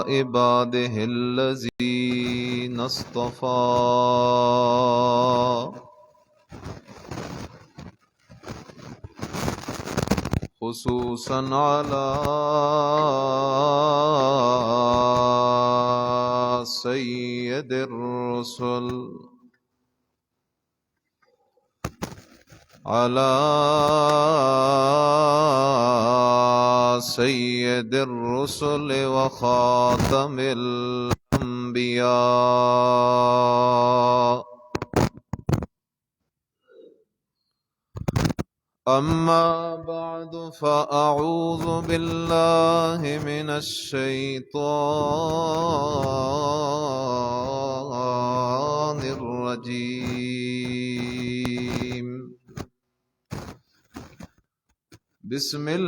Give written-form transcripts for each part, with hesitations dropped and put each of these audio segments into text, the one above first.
عباده الذين اصطفى خصوصا على سيد الرسل وخاتم الأنبياء. أما بعد فأعوذ بالله من الشيطان الرجيم. بسم الله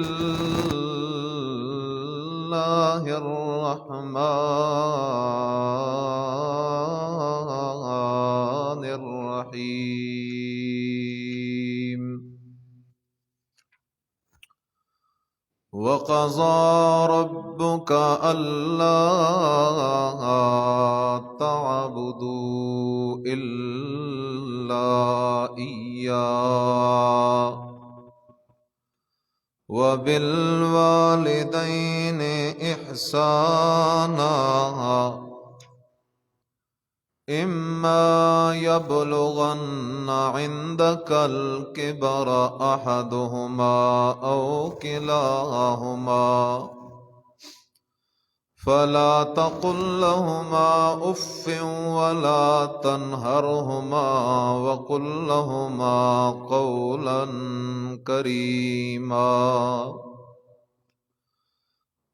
الرحمن الرحيم. وقضى ربك ألا تعبدوا إلا إياه وبالوالدين إحسانا إما يبلغن عندك الكبر أحدهما أو كلاهما فلا تقل لهما أف ولا تنهرهما وقل لهما قولا كريما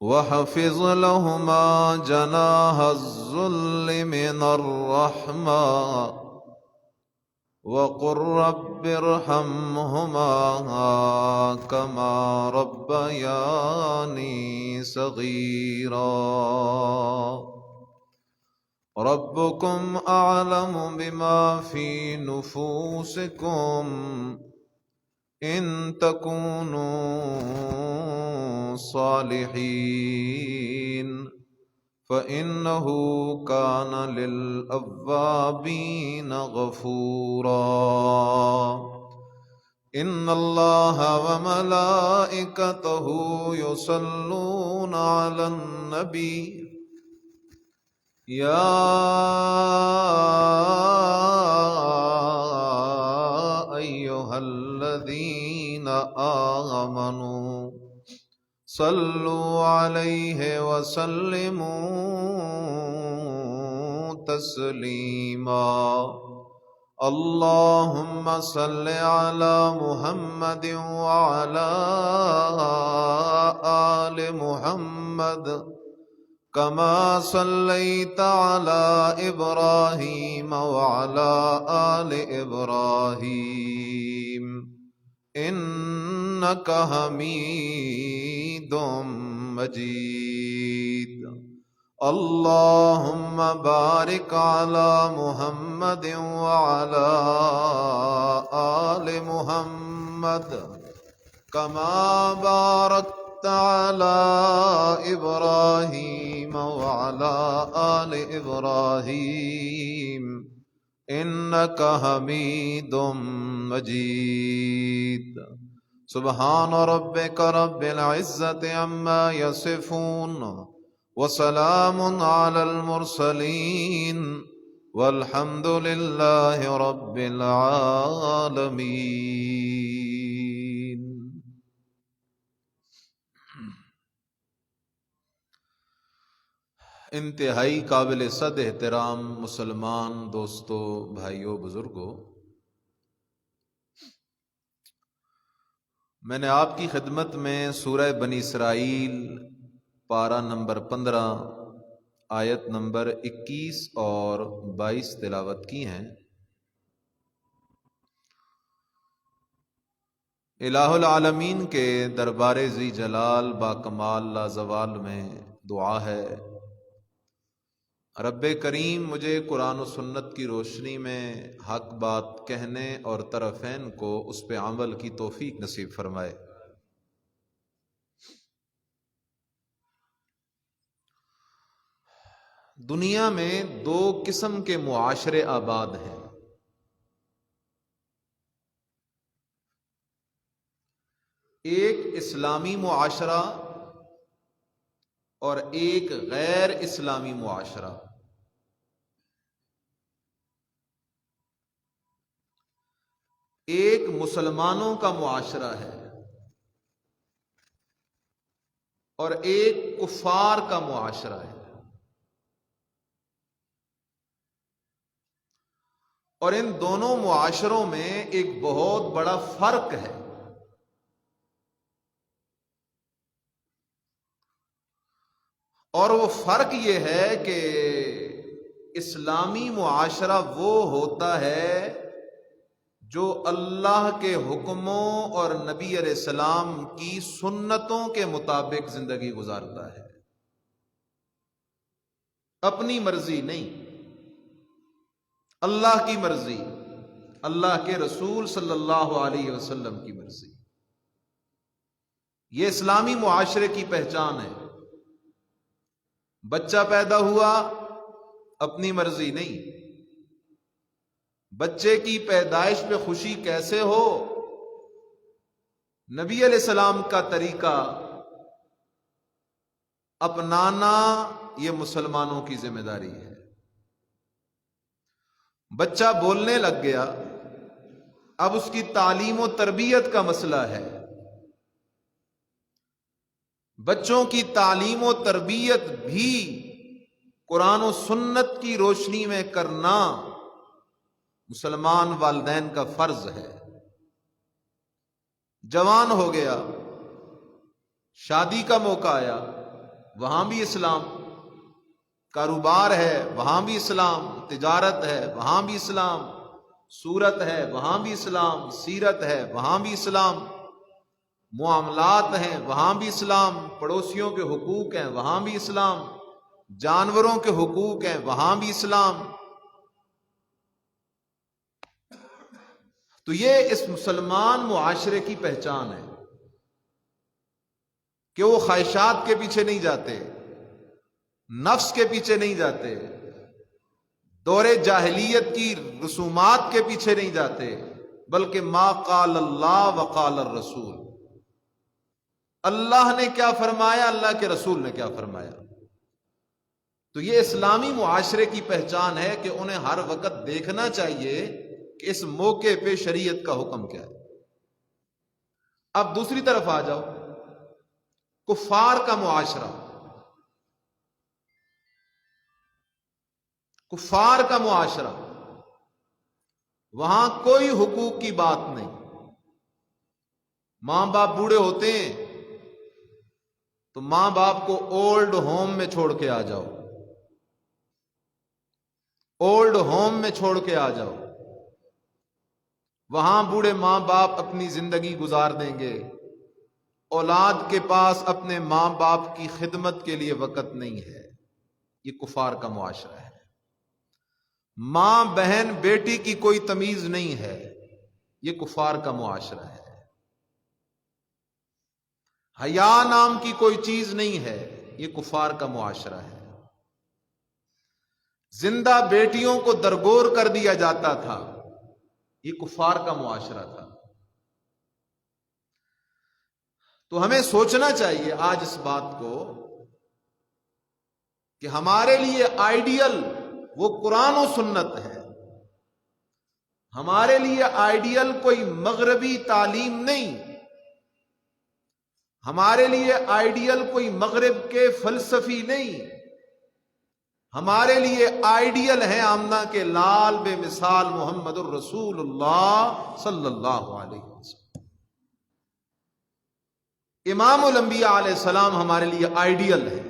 واخفض لهما جناح الذل من الرحمة وقل رب ارحمهما كما ربياني صغيرا. ربكم أعلم بما في نفوسكم إن تكونوا صالحين فإنه كان للأوابين غفورا. إن الله وملائكته يصلون على النبي يا أيها الذين آمنوا صلوا عليه وسلموا تسليما. اللهم صل على محمد وعلى آل محمد كما صليت على إبراهيم وعلى آل إبراهيم إنك حميد مجيد. اللهم بارك على محمد وعلى آل محمد كما باركت على إبراهيم وعلى آل إبراهيم إنك حميد مجيد. سبحان ربك رب العزة عما يصفون وسلام على المرسلين والحمد لله رب العالمين. انتہائی قابل صد احترام مسلمان دوستو، بھائیوں، بزرگوں، میں نے آپ کی خدمت میں سورہ بنی اسرائیل پارہ نمبر 15 آیت نمبر 21 اور 22 تلاوت کی ہیں۔ الہ العالمین کے دربار ذی جلال باکمال لازوال میں دعا ہے، رب کریم مجھے قرآن و سنت کی روشنی میں حق بات کہنے اور طرفین کو اس پہ عمل کی توفیق نصیب فرمائے۔ دنیا میں دو قسم کے معاشرے آباد ہیں. ایک اسلامی معاشرہ اور ایک غیر اسلامی معاشرہ. ایک مسلمانوں کا معاشرہ ہے اور ایک کفار کا معاشرہ ہے. اور ان دونوں معاشروں میں ایک بہت بڑا فرق ہے. اور وہ فرق یہ ہے کہ اسلامی معاشرہ وہ ہوتا ہے جو اللہ کے حکموں اور نبی علیہ السلام کی سنتوں کے مطابق زندگی گزارتا ہے، اپنی مرضی نہیں، اللہ کی مرضی، اللہ کے رسول صلی اللہ علیہ وسلم کی مرضی. یہ اسلامی معاشرے کی پہچان ہے. بچہ پیدا ہوا، اپنی مرضی نہیں. بچے کی پیدائش پہ خوشی کیسے ہو؟ نبی علیہ السلام کا طریقہ اپنانا یہ مسلمانوں کی ذمہ داری ہے. بچہ بولنے لگ گیا، اب اس کی تعلیم و تربیت کا مسئلہ ہے. بچوں کی تعلیم و تربیت بھی قرآن و سنت کی روشنی میں کرنا مسلمان والدین کا فرض ہے. جوان ہو گیا، شادی کا موقع آیا، وہاں بھی اسلام. کاروبار ہے، وہاں بھی اسلام. تجارت ہے، وہاں بھی اسلام. صورت ہے، وہاں بھی اسلام. سیرت ہے، وہاں بھی اسلام. معاملات ہیں، وہاں بھی اسلام. پڑوسیوں کے حقوق ہیں، وہاں بھی اسلام. جانوروں کے حقوق ہیں، وہاں بھی اسلام. تو یہ اس مسلمان معاشرے کی پہچان ہے کہ وہ خواہشات کے پیچھے نہیں جاتے، نفس کے پیچھے نہیں جاتے، دور جاہلیت کی رسومات کے پیچھے نہیں جاتے، بلکہ ما قال اللہ وقال الرسول. اللہ نے کیا فرمایا، اللہ کے رسول نے کیا فرمایا. تو یہ اسلامی معاشرے کی پہچان ہے کہ انہیں ہر وقت دیکھنا چاہیے کہ اس موقع پہ شریعت کا حکم کیا ہے. اب دوسری طرف آ جاؤ، کفار کا معاشرہ. کفار کا معاشرہ، وہاں کوئی حقوق کی بات نہیں. ماں باپ بوڑھے ہوتے ہیں تو ماں باپ کو اولڈ ہوم میں چھوڑ کے آ جاؤ، اولڈ ہوم میں چھوڑ کے آ جاؤ. وہاں بوڑھے ماں باپ اپنی زندگی گزار دیں گے. اولاد کے پاس اپنے ماں باپ کی خدمت کے لیے وقت نہیں ہے. یہ کفار کا معاشرہ ہے. ماں بہن بیٹی کی کوئی تمیز نہیں ہے. یہ کفار کا معاشرہ ہے. حیا نام کی کوئی چیز نہیں ہے. یہ کفار کا معاشرہ ہے. زندہ بیٹیوں کو درگور کر دیا جاتا تھا. یہ کفار کا معاشرہ تھا. تو ہمیں سوچنا چاہیے آج اس بات کو کہ ہمارے لیے آئیڈیل وہ قرآن و سنت ہے. ہمارے لیے آئیڈیل کوئی مغربی تعلیم نہیں. ہمارے لیے آئیڈیل کوئی مغرب کے فلسفی نہیں. ہمارے لیے آئیڈیل ہے آمنہ کے لال بے مثال محمد الرسول اللہ صلی اللہ علیہ وسلم. امام الانبیاء علیہ السلام ہمارے لیے آئیڈیل ہے.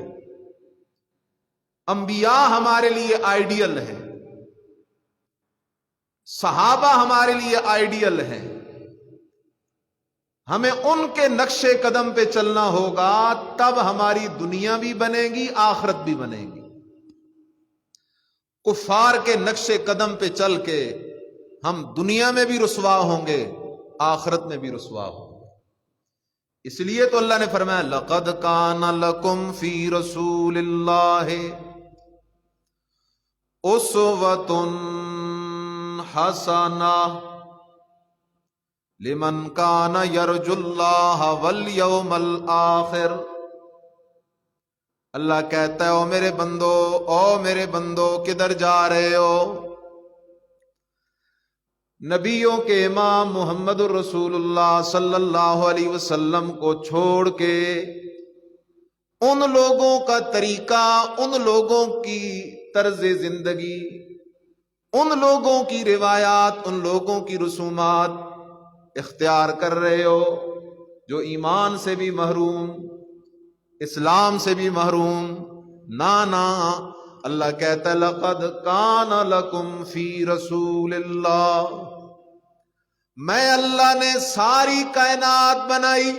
انبیاء ہمارے لیے آئیڈیل ہے. صحابہ ہمارے لیے آئیڈیل ہے. ہمیں ان کے نقش قدم پہ چلنا ہوگا، تب ہماری دنیا بھی بنے گی، آخرت بھی بنے گی. کفار کے نقش قدم پہ چل کے ہم دنیا میں بھی رسوا ہوں گے، آخرت میں بھی رسوا ہوں گے. اس لیے تو اللہ نے فرمایا لَقَدْ كَانَ لَكُمْ فِي رَسُولِ اللَّهِ اسوۃ حسنہ لمن کان یرجو اللہ والیوم الآخر۔ اللہ کہتا ہے او میرے بندو کدھر جا رہے ہو؟ نبیوں کے امام محمد الرسول اللہ صلی اللہ علیہ وسلم کو چھوڑ کے ان لوگوں کا طریقہ، ان لوگوں کی طرز زندگی، ان لوگوں کی روایات، ان لوگوں کی رسومات اختیار کر رہے ہو جو ایمان سے بھی محروم، اسلام سے بھی محروم۔ نا اللہ کہتا ہے لقد کان لکم فی رسول اللہ، میں اللہ نے ساری کائنات بنائی،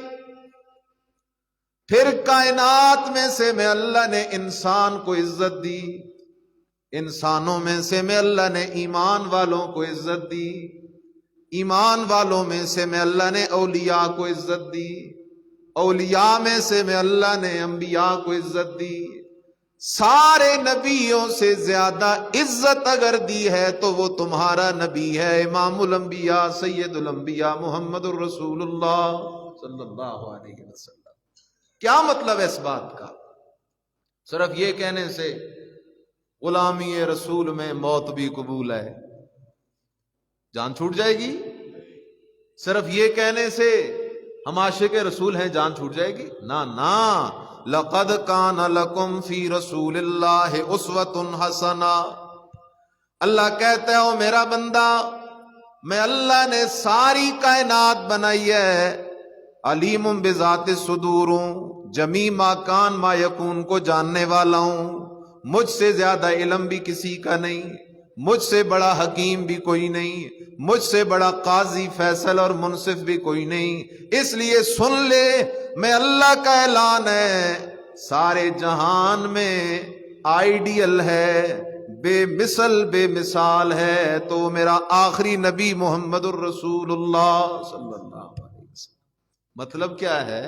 پھر کائنات میں سے میں اللہ نے انسان کو عزت دی، انسانوں میں سے میں اللہ نے ایمان والوں کو عزت دی، ایمان والوں میں سے میں اللہ نے اولیاء کو عزت دی، اولیاء میں سے میں اللہ نے انبیاء کو عزت دی۔ سارے نبیوں سے زیادہ عزت اگر دی ہے تو وہ تمہارا نبی ہے، امام الانبیاء سید الانبیاء محمد الرسول اللہ صلی اللہ علیہ وسلم۔ کیا مطلب ہے اس بات کا؟ صرف یہ کہنے سے غلامی رسول میں موت بھی قبول ہے، جان چھوٹ جائے گی؟ صرف یہ کہنے سے ہم عاشق رسول ہیں جان چھوٹ جائے گی؟ نا لقد کان لکم فی رسول اللہ اسوۃ حسنہ۔ اللہ کہتا ہے او میرا بندہ، میں اللہ نے ساری کائنات بنائی ہے، علیم بذات الصدور ہوں، جمیع ما کان ما یکون کو جاننے والا ہوں، مجھ سے زیادہ علم بھی کسی کا نہیں، مجھ سے بڑا حکیم بھی کوئی نہیں، مجھ سے بڑا قاضی فیصل اور منصف بھی کوئی نہیں۔ اس لیے سن لے، میں اللہ کا اعلان ہے، سارے جہان میں آئیڈیل ہے، بے مثال ہے تو میرا آخری نبی محمد الرسول اللہ صلی اللہ علیہ وسلم۔ مطلب کیا ہے؟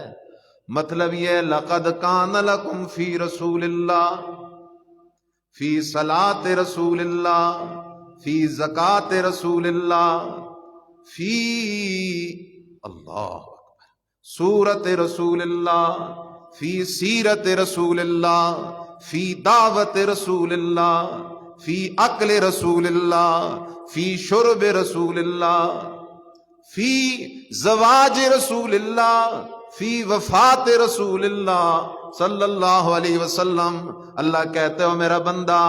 مطلب یہ لقد کان لکم فی رسول اللہ، فی صلاۃ رسول اللہ، فی زکات رسول اللہ، فی اللہ اکبر سورت رسول اللہ، فی سیرت رسول اللہ، فی دعوت رسول اللہ، فی عقل رسول اللہ، فی شرب رسول اللہ، فی زواج رسول اللہ، فی وفات رسول اللہ صلی اللہ علیہ وسلم۔ اللہ کہتے ہو میرا بندہ،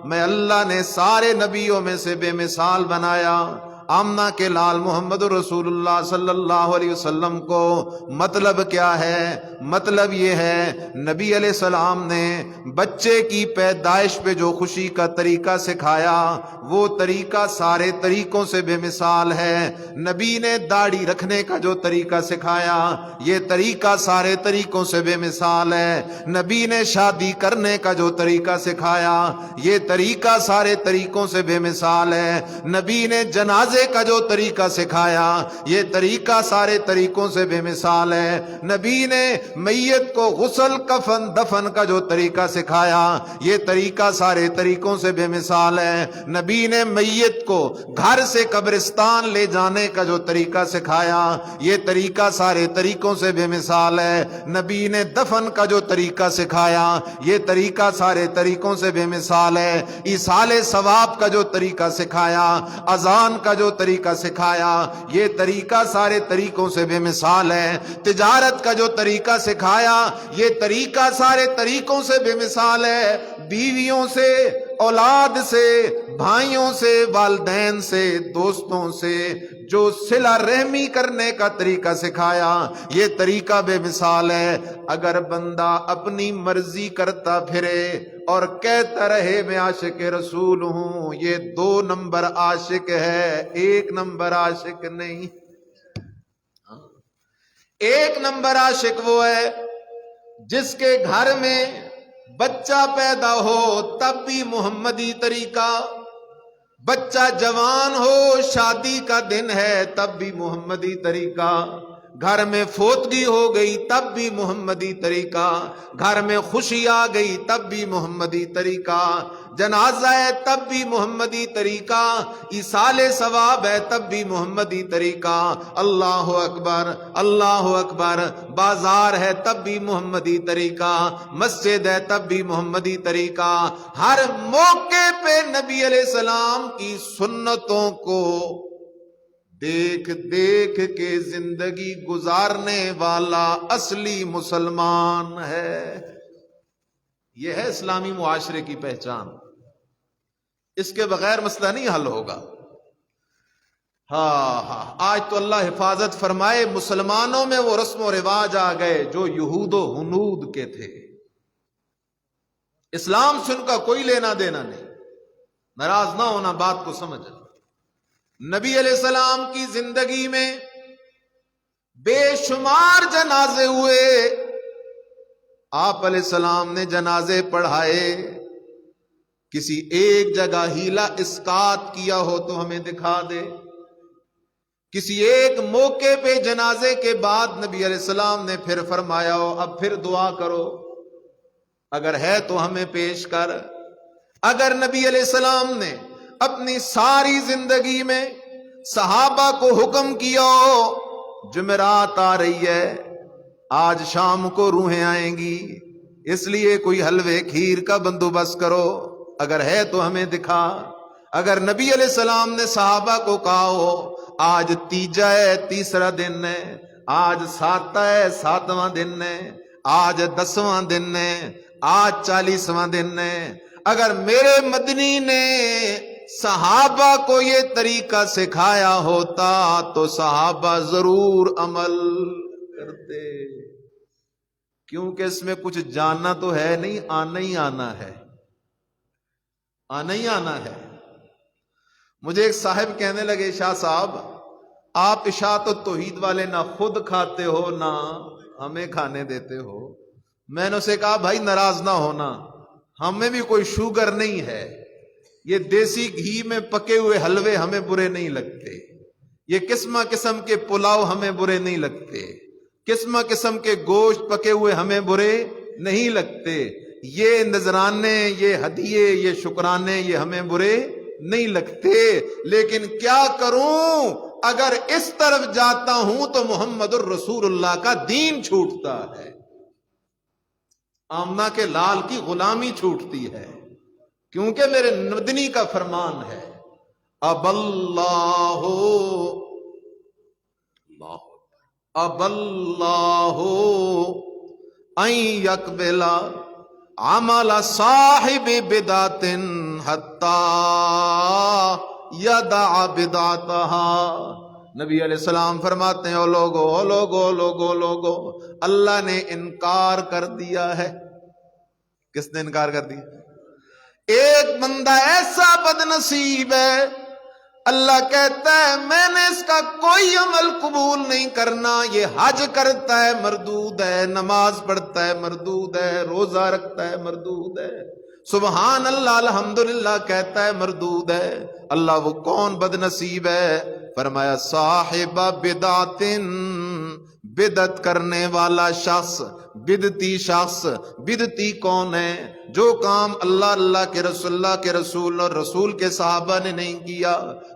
میں اللہ نے سارے نبیوں میں سے بے مثال بنایا آمنہ کے لال محمد رسول اللہ صلی اللہ علیہ وسلم کو۔ مطلب کیا ہے؟ مطلب یہ ہے نبی علیہ السلام نے بچے کی پیدائش پہ جو خوشی کا طریقہ سکھایا وہ طریقہ سارے طریقوں سے بے مثال ہے۔ نبی نے داڑھی رکھنے کا جو طریقہ سکھایا یہ طریقہ سارے طریقوں سے بے مثال ہے۔ نبی نے شادی کرنے کا جو طریقہ سکھایا یہ طریقہ سارے طریقوں سے بے مثال ہے۔ نبی نے جنازے کا جو طریقہ سکھایا یہ طریقہ سارے طریقوں سے بے مثال ہے۔ نبی نے میت کو غسل کفن دفن کا جو طریقہ سکھایا یہ طریقہ سارے طریقوں سے بے مثال ہے۔ نبی نے میت کو گھر سے قبرستان لے جانے کا جو طریقہ سکھایا یہ طریقہ سارے طریقوں سے بے مثال ہے۔ نبی نے دفن کا جو طریقہ سکھایا یہ طریقہ سارے طریقوں سے بے مثال ہے۔ ایصال ثواب کا جو طریقہ سکھایا، اذان کا جو طریقہ سکھایا یہ طریقہ سارے طریقوں سے بے مثال ہے۔ تجارت کا جو طریقہ سکھایا یہ طریقہ سارے طریقوں سے بے مثال ہے۔ بیویوں سے، اولاد سے، بھائیوں سے، والدین سے، دوستوں سے جو صلہ رحمی کرنے کا طریقہ سکھایا یہ طریقہ بے مثال ہے۔ اگر بندہ اپنی مرضی کرتا پھرے اور کہتا رہے میں عاشق رسول ہوں، یہ 2 نمبر عاشق ہے، 1 نمبر عاشق نہیں۔ 1 نمبر عاشق وہ ہے جس کے گھر میں بچہ پیدا ہو تب بھی محمدی طریقہ، بچہ جوان ہو شادی کا دن ہے تب بھی محمدی طریقہ، گھر میں فوتگی ہو گئی تب بھی محمدی طریقہ، گھر میں خوشی آ گئی تب بھی محمدی طریقہ، جنازہ ہے تب بھی محمدی طریقہ، ایصال ثواب ہے تب بھی محمدی طریقہ، اللہ اکبر اللہ اکبر، بازار ہے تب بھی محمدی طریقہ، مسجد ہے تب بھی محمدی طریقہ، ہر موقع پہ نبی علیہ السلام کی سنتوں کو دیکھ دیکھ کے زندگی گزارنے والا اصلی مسلمان ہے۔ یہ ہے اسلامی معاشرے کی پہچان، اس کے بغیر مسئلہ نہیں حل ہوگا۔ ہاں آج تو اللہ حفاظت فرمائے، مسلمانوں میں وہ رسم و رواج آ گئے جو یہود و ہنود کے تھے۔ اسلام سے ان کا کوئی لینا دینا نہیں، ناراض نہ ہونا، بات کو سمجھنا۔ نبی علیہ السلام کی زندگی میں بے شمار جنازے ہوئے، آپ علیہ السلام نے جنازے پڑھائے، کسی ایک جگہ ہیلا اسقاط کیا ہو تو ہمیں دکھا دے، کسی ایک موقع پہ جنازے کے بعد نبی علیہ السلام نے پھر فرمایا ہو اب پھر دعا کرو، اگر ہے تو ہمیں پیش کر۔ اگر نبی علیہ السلام نے اپنی ساری زندگی میں صحابہ کو حکم کیا ہو، جمعرات آ رہی ہے، آج شام کو روحیں آئیں گی، اس لیے کوئی حلوے کھیر کا بندوبست کرو، اگر ہے تو ہمیں دکھا۔ اگر نبی علیہ السلام نے صحابہ کو کہا ہو آج تیجا ہے، تیسرا دن ہے، آج ساتواں ہے، ساتواں دن ہے، آج 10واں دن ہے، آج 40واں دن ہے، اگر میرے مدنی نے صحابہ کو یہ طریقہ سکھایا ہوتا تو صحابہ ضرور عمل کرتے، کیونکہ اس میں کچھ جاننا تو ہے نہیں، آنا ہی آنا ہے، آنا ہی آنا ہے۔ مجھے ایک صاحب کہنے لگے شاہ صاحب آپ اشاعت و توحید والے نہ خود کھاتے ہو نہ ہمیں کھانے دیتے ہو۔ میں نے اسے کہا بھائی ناراض نہ ہونا، ہمیں بھی کوئی شوگر نہیں ہے، یہ دیسی گھی میں پکے ہوئے حلوے ہمیں برے نہیں لگتے، یہ قسم قسم کے پلاؤ ہمیں برے نہیں لگتے، قسم قسم کے گوشت پکے ہوئے ہمیں برے نہیں لگتے، یہ نذرانے، یہ ہدیے، یہ شکرانے، یہ ہمیں برے نہیں لگتے، لیکن کیا کروں اگر اس طرف جاتا ہوں تو محمد الرسول اللہ کا دین چھوٹتا ہے، آمنہ کے لال کی غلامی چھوٹتی ہے، کیونکہ میرے مدنی کا فرمان ہے اب اللہ اب اللہ ان یقبل عمل صاحب بدعت حتی یدع بدعتها۔ نبی علیہ السلام فرماتے ہیں او لوگو اللہ نے انکار کر دیا ہے۔ کس نے انکار کر دیا؟ ایک بندہ ایسا بد نصیب ہے، اللہ کہتا ہے میں نے اس کا کوئی عمل قبول نہیں کرنا، یہ حج کرتا ہے مردود ہے، نماز پڑھتا ہے مردود ہے، روزہ رکھتا ہے مردود ہے، سبحان اللہ الحمدللہ کہتا ہے مردود ہے۔ اللہ وہ کون بد نصیب ہے؟ فرمایا صاحب بدعت، بدعت کرنے والا شخص، بدعتی شخص۔ بدعتی کون ہے؟ جو کام اللہ کے رسول اور رسول کے صحابہ نے نہیں کیا،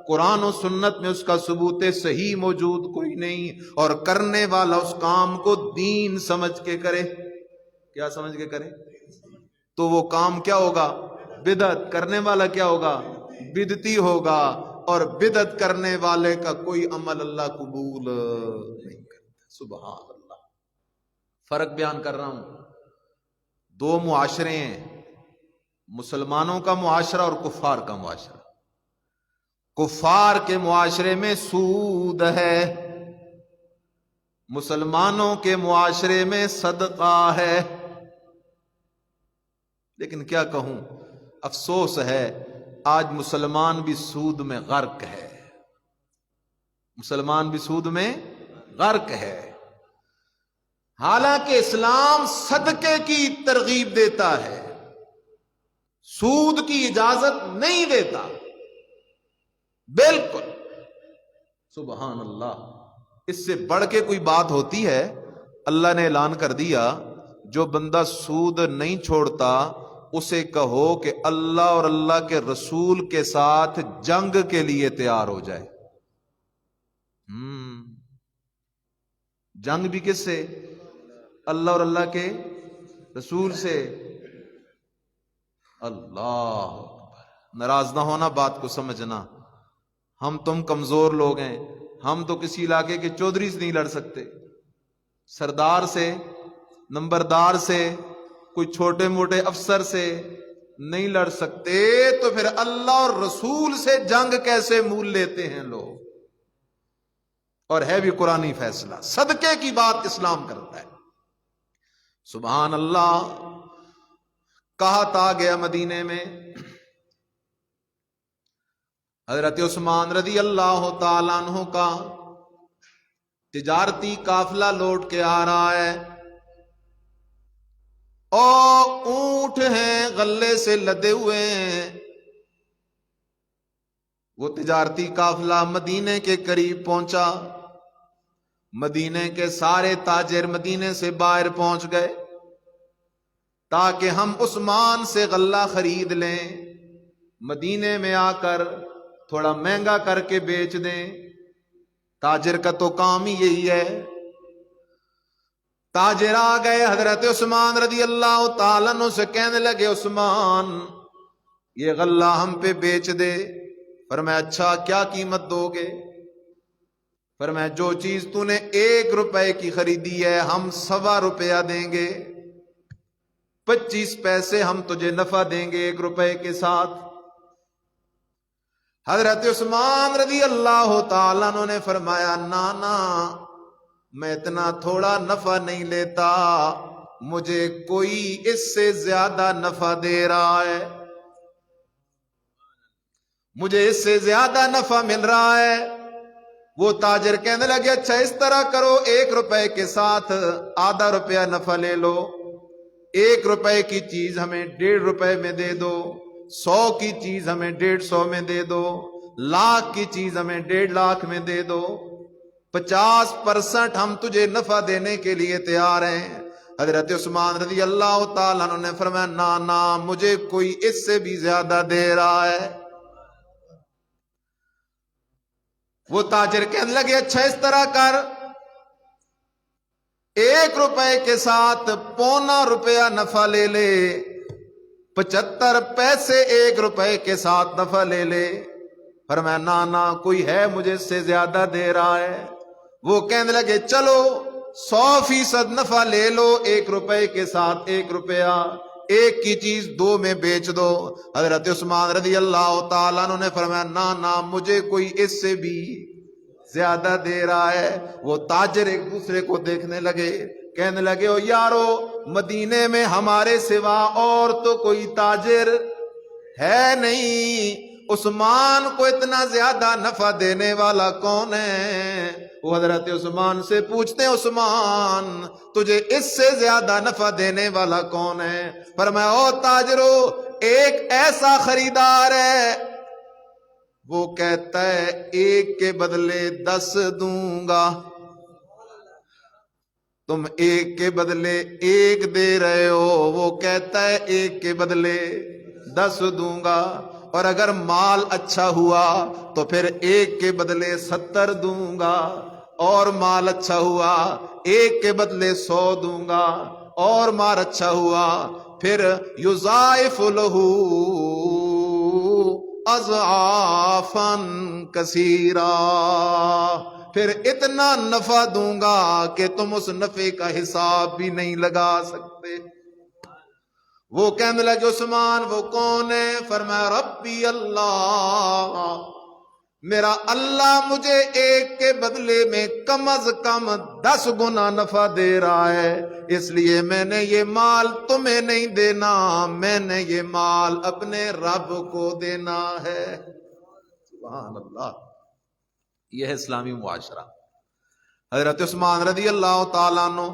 قرآن و سنت میں اس کا ثبوت صحیح موجود کوئی نہیں، اور کرنے والا اس کام کو دین سمجھ کے کرے۔ کیا سمجھ کے کرے؟ تو وہ کام کیا ہوگا؟ بدعت۔ کرنے والا کیا ہوگا؟ بدعتی ہوگا، اور بدعت کرنے والے کا کوئی عمل اللہ قبول نہیں کرتا۔ سبحان اللہ۔ فرق بیان کر رہا ہوں، دو معاشرے ہیں، مسلمانوں کا معاشرہ اور کفار کا معاشرہ۔ کفار کے معاشرے میں سود ہے، مسلمانوں کے معاشرے میں صدقہ ہے۔ لیکن کیا کہوں، افسوس ہے آج مسلمان بھی سود میں غرق ہے، مسلمان بھی سود میں غرق ہے۔ حالانکہ اسلام صدقے کی ترغیب دیتا ہے، سود کی اجازت نہیں دیتا، بالکل۔ سبحان اللہ۔ اس سے بڑھ کے کوئی بات ہوتی ہے؟ اللہ نے اعلان کر دیا جو بندہ سود نہیں چھوڑتا اسے کہو کہ اللہ اور اللہ کے رسول کے ساتھ جنگ کے لیے تیار ہو جائے۔ جنگ بھی کس سے؟ اللہ اور اللہ کے رسول سے۔ اللہ اکبر۔ ناراض نہ ہونا، بات کو سمجھنا۔ ہم تم کمزور لوگ ہیں، ہم تو کسی علاقے کے چودھری سے نہیں لڑ سکتے، سردار سے، نمبردار سے، کوئی چھوٹے موٹے افسر سے نہیں لڑ سکتے، تو پھر اللہ اور رسول سے جنگ کیسے مول لیتے ہیں لوگ؟ اور ہے بھی قرآنی فیصلہ، صدقے کی بات اسلام کرتا ہے۔ سبحان اللہ۔ کہا تا گیا مدینے میں، حضرت عثمان رضی اللہ تعالیٰ عنہ کا تجارتی قافلہ لوٹ کے آ رہا ہے، اور اونٹ ہیں غلے سے لدے ہوئے ہیں۔ وہ تجارتی قافلہ مدینے کے قریب پہنچا، مدینے کے سارے تاجر مدینے سے باہر پہنچ گئے تاکہ ہم عثمان سے غلہ خرید لیں، مدینے میں آ کر تھوڑا مہنگا کر کے بیچ دیں۔ تاجر کا تو کام ہی یہی ہے۔ تاجر آ گئے، حضرت عثمان رضی اللہ تعالیٰ عنہ سے کہنے لگے عثمان یہ غلہ ہم پہ بیچ دے۔ فرمایا اچھا کیا قیمت دو گے؟ فرمایا جو چیز تو نے 1 روپے کی خریدی ہے ہم 1.25 روپیہ دیں گے، 25 پیسے ہم تجھے نفع دیں گے 1 روپے کے ساتھ۔ حضرت عثمان رضی اللہ تعالیٰ عنہ نے فرمایا نا میں اتنا تھوڑا نفع نہیں لیتا، مجھے کوئی اس سے زیادہ نفع دے رہا ہے، مجھے اس سے زیادہ نفع مل رہا ہے۔ وہ تاجر کہنے لگے اچھا اس طرح کرو، 1 روپے کے ساتھ آدھا روپیہ نفع لے لو، 1 روپے کی چیز ہمیں 1.5 روپے میں دے دو، 100 کی چیز ہمیں 150 میں دے دو، 1,00,000 کی چیز ہمیں 1.5 لاکھ میں دے دو، 50% ہم تجھے نفع دینے کے لیے تیار ہیں۔ حضرت عثمان رضی اللہ تعالیٰ عنہ نے فرمایا نا مجھے کوئی اس سے بھی زیادہ دے رہا ہے۔ وہ تاجر کہنے لگے اچھا اس طرح کر، 1 روپے کے ساتھ 1.25 روپیہ نفع لے لے، 75 پیسے 1 روپے کے ساتھ نفع لے لے۔ فرمایا نا کوئی ہے مجھے اس سے زیادہ دے رہا ہے۔ وہ کہنے لگے چلو 100% نفع لے لو، 1 روپے کے ساتھ 1 روپیہ، 1 کی چیز 2 میں بیچ دو۔ حضرت عثمان رضی اللہ تعالیٰ عنہ نے فرمایا نا مجھے کوئی اس سے بھی زیادہ دے رہا ہے۔ وہ تاجر ایک دوسرے کو دیکھنے لگے، کہنے لگے او یارو مدینے میں ہمارے سوا اور تو کوئی تاجر ہے نہیں، عثمان کو اتنا زیادہ نفع دینے والا کون ہے؟ وہ حضرت عثمان سے پوچھتے ہیں عثمان تجھے اس سے زیادہ نفع دینے والا کون ہے؟ فرمایا او تاجرو ایک ایسا خریدار ہے وہ کہتا ہے 1 کے بدلے 10 دوں گا، تم 1 کے بدلے 1 دے رہے ہو، وہ کہتا ہے 1 کے بدلے 10 دوں گا، اور اگر مال اچھا ہوا تو پھر 1 کے بدلے 70 دوں گا، اور مال اچھا ہوا 1 کے بدلے 100 دوں گا، اور مال اچھا ہوا پھر یضاعف لہ اضعافا کثیرا، پھر اتنا نفع دوں گا کہ تم اس نفع کا حساب بھی نہیں لگا سکتے۔ وہ کہنے لگے عثمان وہ کون ہے؟ فرمایا ربی اللہ، میرا اللہ مجھے 1 کے بدلے میں کم از کم 10 گنا نفع دے رہا ہے، اس لیے میں نے یہ مال تمہیں نہیں دینا، میں نے یہ مال اپنے رب کو دینا ہے۔ سبحان اللہ، یہ ہے اسلامی معاشرہ۔ حضرت عثمان رضی اللہ تعالیٰ عنہ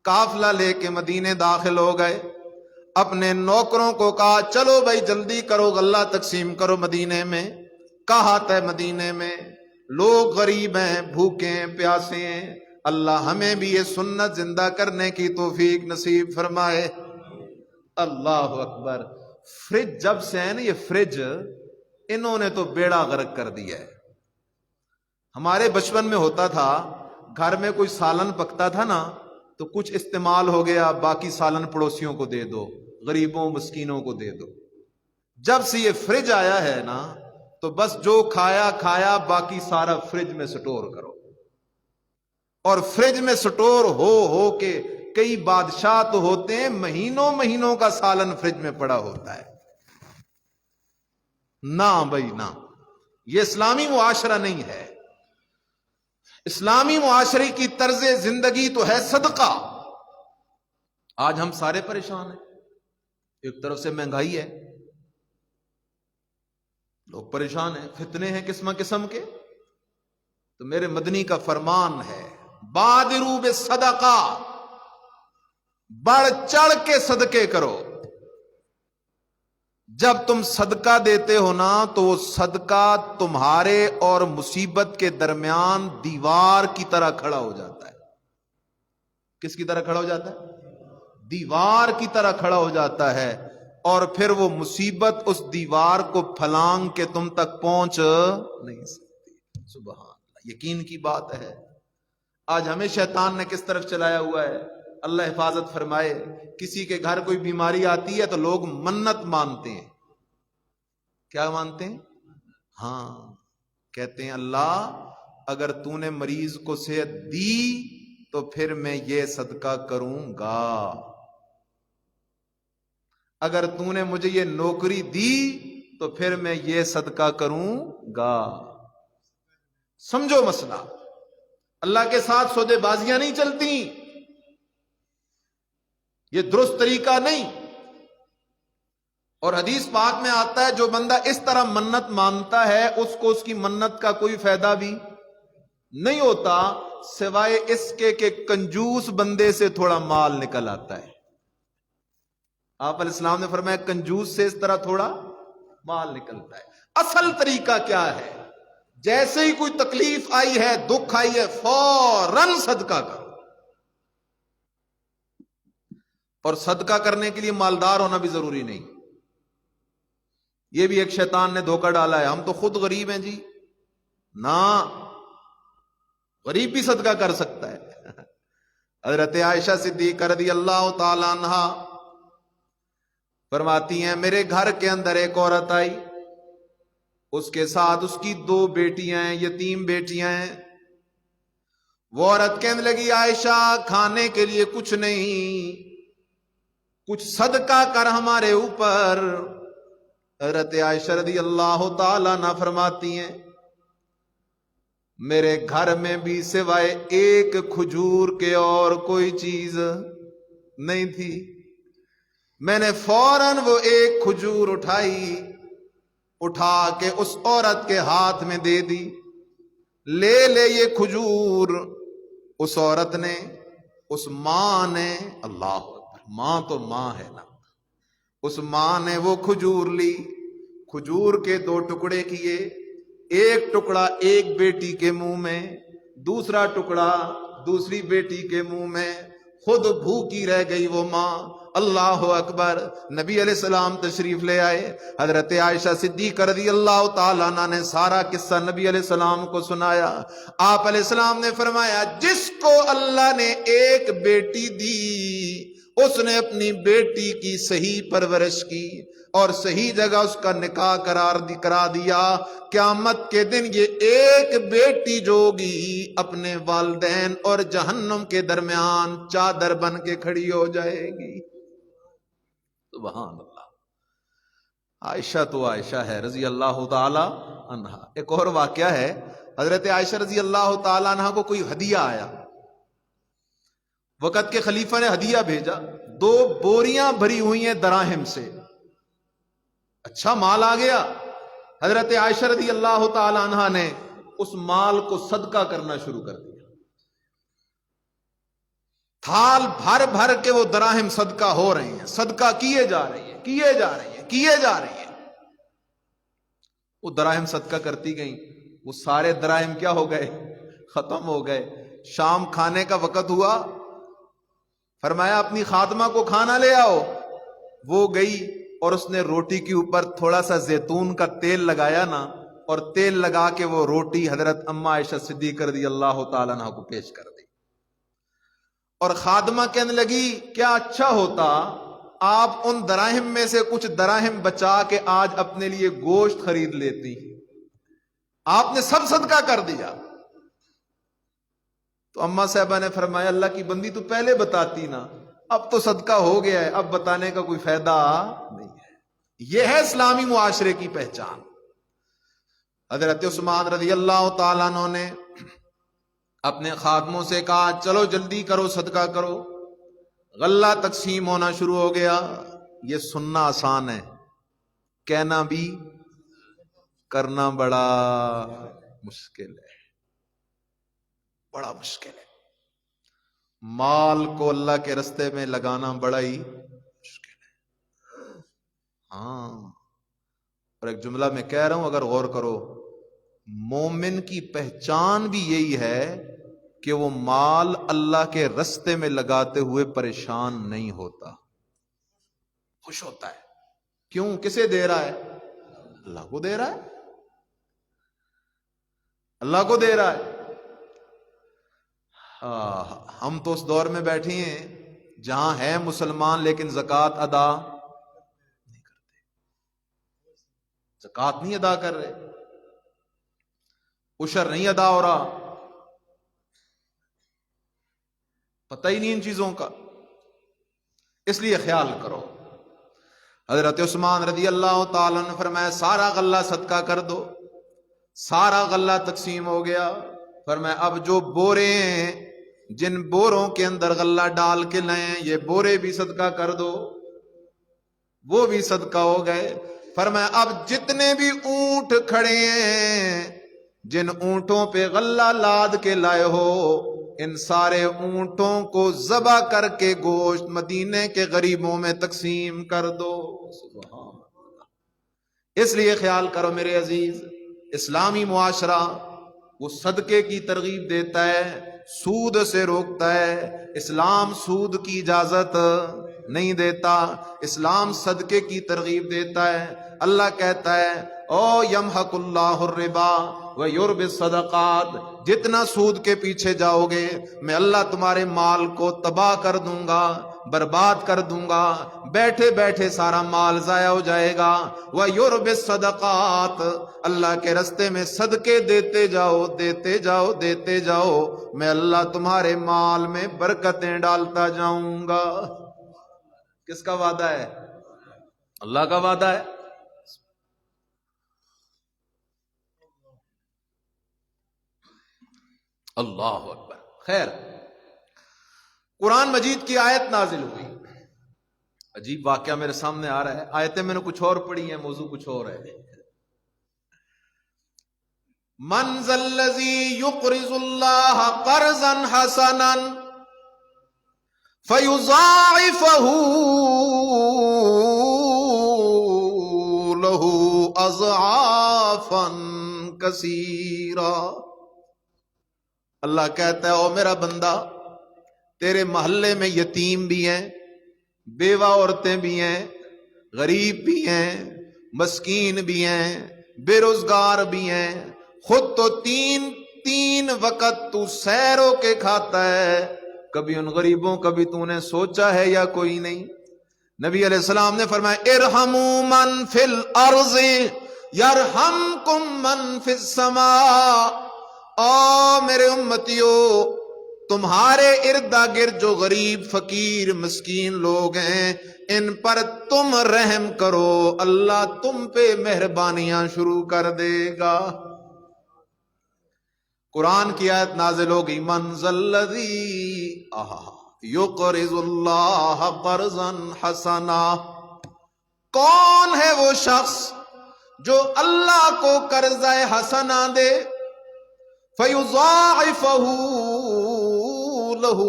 قافلہ لے کے مدینے داخل ہو گئے، اپنے نوکروں کو کہا چلو بھائی جلدی کرو، غلہ تقسیم کرو۔ مدینے میں کہا ہے مدینے میں لوگ غریب ہیں، بھوکے ہیں، پیاسے ہیں، اللہ ہمیں بھی یہ سنت زندہ کرنے کی توفیق نصیب فرمائے۔ اللہ اکبر۔ فریج جب سے ہے نا، یہ فریج انہوں نے تو بیڑا غرق کر دیا ہے۔ ہمارے بچپن میں ہوتا تھا، گھر میں کوئی سالن پکتا تھا نا تو کچھ استعمال ہو گیا، باقی سالن پڑوسیوں کو دے دو، غریبوں مسکینوں کو دے دو۔ جب سے یہ فریج آیا ہے نا تو بس جو کھایا کھایا، باقی سارا فریج میں سٹور کرو۔ اور فریج میں سٹور ہو کے کئی بادشاہ تو ہوتے ہیں، مہینوں مہینوں کا سالن فریج میں پڑا ہوتا ہے۔ نہ بھائی نہ، یہ اسلامی معاشرہ نہیں ہے۔ اسلامی معاشرے کی طرز زندگی تو ہے صدقہ۔ آج ہم سارے پریشان ہیں، ایک طرف سے مہنگائی ہے، لوگ پریشان ہیں، فتنے ہیں قسم قسم کے، تو میرے مدنی کا فرمان ہے بادروا بالصدقہ، بڑھ چڑھ کے صدقے کرو۔ جب تم صدقہ دیتے ہو نا تو وہ صدقہ تمہارے اور مصیبت کے درمیان دیوار کی طرح کھڑا ہو جاتا ہے۔ کس کی طرح کھڑا ہو جاتا ہے؟ دیوار کی طرح کھڑا ہو جاتا ہے، اور پھر وہ مصیبت اس دیوار کو پھلانگ کے تم تک پہنچ نہیں سکتی۔ سبحان اللہ، یقین کی بات ہے۔ آج ہمیں شیطان نے کس طرف چلایا ہوا ہے، اللہ حفاظت فرمائے۔ کسی کے گھر کوئی بیماری آتی ہے تو لوگ منت مانتے ہیں۔ کیا مانتے ہیں؟ ہاں، کہتے ہیں اللہ اگر تو نے مریض کو صحت دی تو پھر میں یہ صدقہ کروں گا، اگر تو نے مجھے یہ نوکری دی تو پھر میں یہ صدقہ کروں گا۔ سمجھو مسئلہ، اللہ کے ساتھ سودے بازیاں نہیں چلتی، یہ درست طریقہ نہیں۔ اور حدیث پاک میں آتا ہے جو بندہ اس طرح منت مانتا ہے اس کو اس کی منت کا کوئی فائدہ بھی نہیں ہوتا، سوائے اس کے کہ کنجوس بندے سے تھوڑا مال نکل آتا ہے۔ آپ علیہ السلام نے فرمایا کنجوس سے اس طرح تھوڑا مال نکلتا ہے۔ اصل طریقہ کیا ہے؟ جیسے ہی کوئی تکلیف آئی ہے، دکھ آئی ہے، فوراً صدقہ کرو۔ اور صدقہ کرنے کے لیے مالدار ہونا بھی ضروری نہیں، یہ بھی ایک شیطان نے دھوکہ ڈالا ہے، ہم تو خود غریب ہیں جی۔ نہ، غریب بھی صدقہ کر سکتا ہے۔ حضرت عائشہ صدیقہ رضی اللہ تعالی عنہا فرماتی ہیں میرے گھر کے اندر ایک عورت آئی، اس کے ساتھ اس کی 2 بیٹیاں ہیں، یتیم بیٹیاں ہیں۔ وہ عورت کہنے لگی عائشہ کھانے کے لیے کچھ نہیں، کچھ صدقہ کر ہمارے اوپر۔ حضرت عائشہ رضی اللہ تعالیٰ عنہ فرماتی ہیں میرے گھر میں بھی سوائے ایک کھجور کے اور کوئی چیز نہیں تھی۔ میں نے فوراً وہ ایک کھجور اٹھا کے اس عورت کے ہاتھ میں دے دی، لے یہ کھجور۔ اس عورت نے، اس ماں نے، اللہ اکبر، ماں تو ماں ہے نا، اس ماں نے وہ کھجور لی، کھجور کے 2 ٹکڑے کیے، ایک ٹکڑا ایک بیٹی کے منہ میں، دوسرا ٹکڑا دوسری بیٹی کے منہ میں، خود بھوکی رہ گئی وہ ماں۔ اللہ اکبر۔ نبی علیہ السلام تشریف لے آئے، حضرت عائشہ صدیقہ رضی اللہ تعالیٰ عنہ نے سارا قصہ نبی علیہ السلام کو سنایا۔ آپ علیہ السلام نے فرمایا جس کو اللہ نے ایک بیٹی دی اس نے اپنی بیٹی کی صحیح پرورش کی اور صحیح جگہ اس کا نکاح کرا دیا، قیامت کے دن یہ ایک بیٹی جو ہوگی اپنے والدین اور جہنم کے درمیان چادر بن کے کھڑی ہو جائے گی۔ سبحان اللہ۔ عائشہ تو عائشہ ہے رضی اللہ تعالی عنہا۔ ایک اور واقعہ ہے، حضرت عائشہ رضی اللہ تعالی عنہا کو کوئی ہدیہ آیا، وقت کے خلیفہ نے ہدیہ بھیجا، 2 بوریاں بھری ہوئی ہیں دراہم سے، اچھا مال آ گیا۔ حضرت عائشہ رضی اللہ تعالی عنہا نے اس مال کو صدقہ کرنا شروع کر دیا، تھال بھر بھر کے وہ دراہم صدقہ ہو رہے ہیں، صدقہ کیے جا رہی ہیں۔ وہ دراہم صدقہ کرتی گئیں، وہ سارے دراہم کیا ہو گئے؟ ختم ہو گئے. شام کھانے کا وقت ہوا، فرمایا اپنی خادمہ کو کھانا لے آؤ. وہ گئی اور اس نے روٹی کے اوپر تھوڑا سا زیتون کا تیل لگایا نا، اور تیل لگا کے وہ روٹی حضرت اما عائشہ صدیقہ رضی اللہ تعالیٰ عنہ کو پیش کر دی. اور خادمہ کہنے لگی کیا اچھا ہوتا آپ ان دراہم میں سے کچھ دراہم بچا کے آج اپنے لیے گوشت خرید لیتی. آپ نے سب صدقہ کر دیا. تو اما صاحبہ نے فرمایا اللہ کی بندی تو پہلے بتاتی نا، اب تو صدقہ ہو گیا ہے، اب بتانے کا کوئی فائدہ نہیں ہے. یہ ہے اسلامی معاشرے کی پہچان. حضرت عثمان رضی اللہ تعالیٰ عنہ نے اپنے خادموں سے کہا چلو جلدی کرو، صدقہ کرو. غلہ تقسیم ہونا شروع ہو گیا. یہ سننا آسان ہے، کہنا بھی کرنا بڑا مشکل ہے، بڑا مشکل ہے. مال کو اللہ کے رستے میں لگانا بڑا ہی مشکل ہے. ہاں، اور ایک جملہ میں کہہ رہا ہوں، اگر غور کرو، مومن کی پہچان بھی یہی ہے کہ وہ مال اللہ کے رستے میں لگاتے ہوئے پریشان نہیں ہوتا، خوش ہوتا ہے. کیوں؟ کسے دے رہا ہے؟ اللہ کو دے رہا ہے، اللہ کو دے رہا ہے. ہم تو اس دور میں بیٹھے ہیں جہاں ہیں مسلمان لیکن زکوٰۃ ادا نہیں کرتے، زکوٰۃ نہیں ادا کر رہے، عشر نہیں ادا ہو رہا، پتہ ہی نہیں ان چیزوں کا. اس لیے خیال کرو. حضرت عثمان رضی اللہ تعالیٰ نے فرمایا سارا غلہ صدقہ کر دو. سارا غلہ تقسیم ہو گیا. فرمایا اب جو بورے ہیں، جن بوروں کے اندر غلہ ڈال کے لائیں، یہ بورے بھی صدقہ کر دو. وہ بھی صدقہ ہو گئے. فرمایا اب جتنے بھی اونٹ کھڑے ہیں، جن اونٹوں پہ غلہ لاد کے لائے ہو، ان سارے اونٹوں کو ذبح کر کے گوشت مدینے کے غریبوں میں تقسیم کر دو. سبحان اللہ. اس لیے خیال کرو میرے عزیز، اسلامی معاشرہ وہ صدقے کی ترغیب دیتا ہے، سود سے روکتا ہے. اسلام سود کی اجازت نہیں دیتا، اسلام صدقے کی ترغیب دیتا ہے. اللہ کہتا ہے او یمحق اللہ الربا ویربی الصدقات، جتنا سود کے پیچھے جاؤ گے میں اللہ تمہارے مال کو تباہ کر دوں گا، برباد کر دوں گا. بیٹھے بیٹھے سارا مال ضائع ہو جائے گا. ویربی الصدقات، اللہ کے رستے میں صدقے دیتے جاؤ، دیتے جاؤ، دیتے جاؤ، میں اللہ تمہارے مال میں برکتیں ڈالتا جاؤں گا. کس کا وعدہ ہے؟ اللہ کا وعدہ ہے. اللہ اکبر. خیر، قرآن مجید کی آیت نازل ہوئی. عجیب واقعہ میرے سامنے آ رہا ہے. آیتیں میں نے کچھ اور پڑھی ہیں، موضوع کچھ اور ہے. من ذا الذی یقرض اللہ قرضا حسنا فیضاعفہ لہ اضعافا کثیرا. اللہ کہتا ہے او میرا بندہ، تیرے محلے میں یتیم بھی ہیں، بیوہ عورتیں بھی ہیں، غریب بھی ہیں، مسکین بھی ہیں، بے روزگار بھی ہیں. خود تو تین وقت تو سیر ہو کے کھاتا ہے، کبھی ان غریبوں کبھی تو نے سوچا ہے یا کوئی نہیں؟ نبی علیہ السلام نے فرمایا ارحموا من فی الارض یرحمکم من فی السماء. او میرے امتیو، تمہارے ارد گرد جو غریب فقیر مسکین لوگ ہیں، ان پر تم رحم کرو، اللہ تم پہ مہربانیاں شروع کر دے گا. قرآن کی آیت نازل ہو گئی من ذا الذی یقرض اللہ قرضا حسنا. کون ہے وہ شخص جو اللہ کو قرض حسنا دے؟ فَيُضَاعِفَهُ لَهُ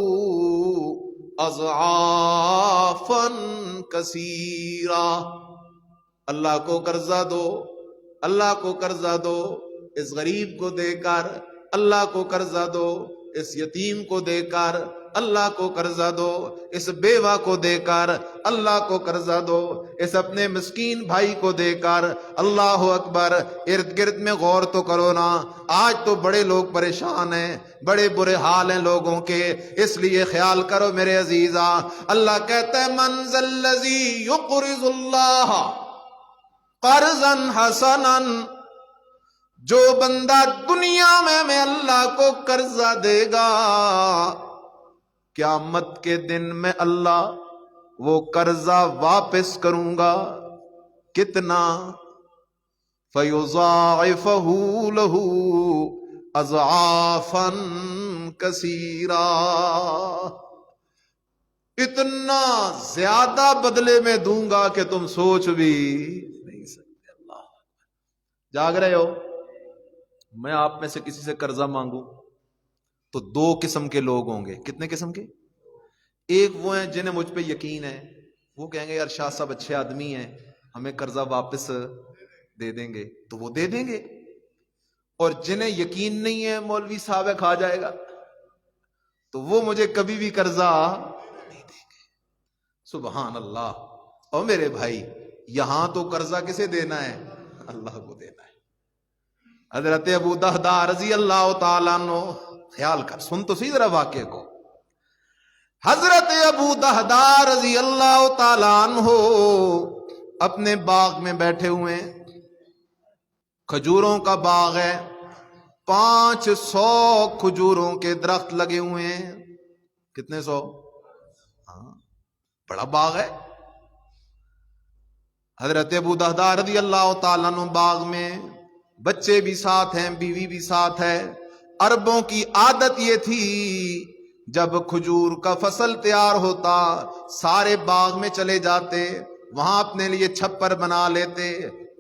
أَضْعَافًا كَثِيرًا. اللہ کو قرضہ دو، اللہ کو قرضہ دو، اس غریب کو دے کر اللہ کو قرضہ دو، اس یتیم کو دے کر اللہ کو قرضہ دو، اس بیوہ کو دے کر اللہ کو قرضہ دو، اس اپنے مسکین بھائی کو دے کر۔ اللہ اکبر۔ ارد گرد میں غور تو کرو نا، آج تو بڑے لوگ پریشان ہیں، بڑے برے حال ہیں لوگوں کے، اس لیے خیال کرو میرے عزیزا۔ اللہ کہتا ہے من ذا الذی یقرض اللہ قرضا حسنا، جو بندہ دنیا میں اللہ کو قرضہ دے گا، قیامت کے دن میں اللہ وہ قرضہ واپس کروں گا۔ کتنا؟ فَيُضَاعِفَهُ لَهُ أَضْعَافًا كَثِيرًا، اتنا زیادہ بدلے میں دوں گا کہ تم سوچ بھی نہیں سکتے۔ اللہ جاگ رہے ہو؟ میں آپ میں سے کسی سے قرضہ مانگوں تو دو قسم کے لوگ ہوں گے۔ کتنے قسم کے؟ ایک وہ ہیں جنہیں مجھ پہ یقین ہے، وہ کہیں گے یار شاہ صاحب اچھے آدمی ہیں، ہمیں قرضہ واپس دے دیں گے، تو وہ دے دیں گے۔ اور جنہیں یقین نہیں ہے مولوی صاحب ہے کھا جائے گا، تو وہ مجھے کبھی بھی قرضہ نہیں دیں گے۔ سبحان اللہ۔ اور میرے بھائی یہاں تو قرضہ کسے دینا ہے؟ اللہ کو دینا ہے۔ حضرت ابو دہدہ رضی اللہ تعالیٰ عنہ، خیال کر، سن تو صحیح ذرا واقعے کو۔ حضرت ابو دہدہ رضی اللہ تعالیٰ عنہ اپنے باغ میں بیٹھے ہوئے ہیں، کھجوروں کا باغ ہے، 500 کھجوروں کے درخت لگے ہوئے ہیں۔ کتنے سو؟ ہاں بڑا باغ ہے۔ حضرت ابو دہدہ رضی اللہ تعالیٰ عنہ باغ میں، بچے بھی ساتھ ہیں، بیوی بھی ساتھ ہے۔ عربوں کی عادت یہ تھی جب کھجور کا فصل تیار ہوتا سارے باغ میں چلے جاتے، وہاں اپنے لیے چھپر بنا لیتے،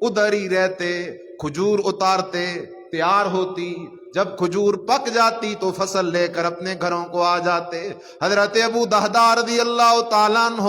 ادھر ہی رہتے، کھجور اتارتے، تیار ہوتی، جب کھجور پک جاتی تو فصل لے کر اپنے گھروں کو آ جاتے۔ حضرت ابو دہدہ رضی اللہ تعالیٰ عنہ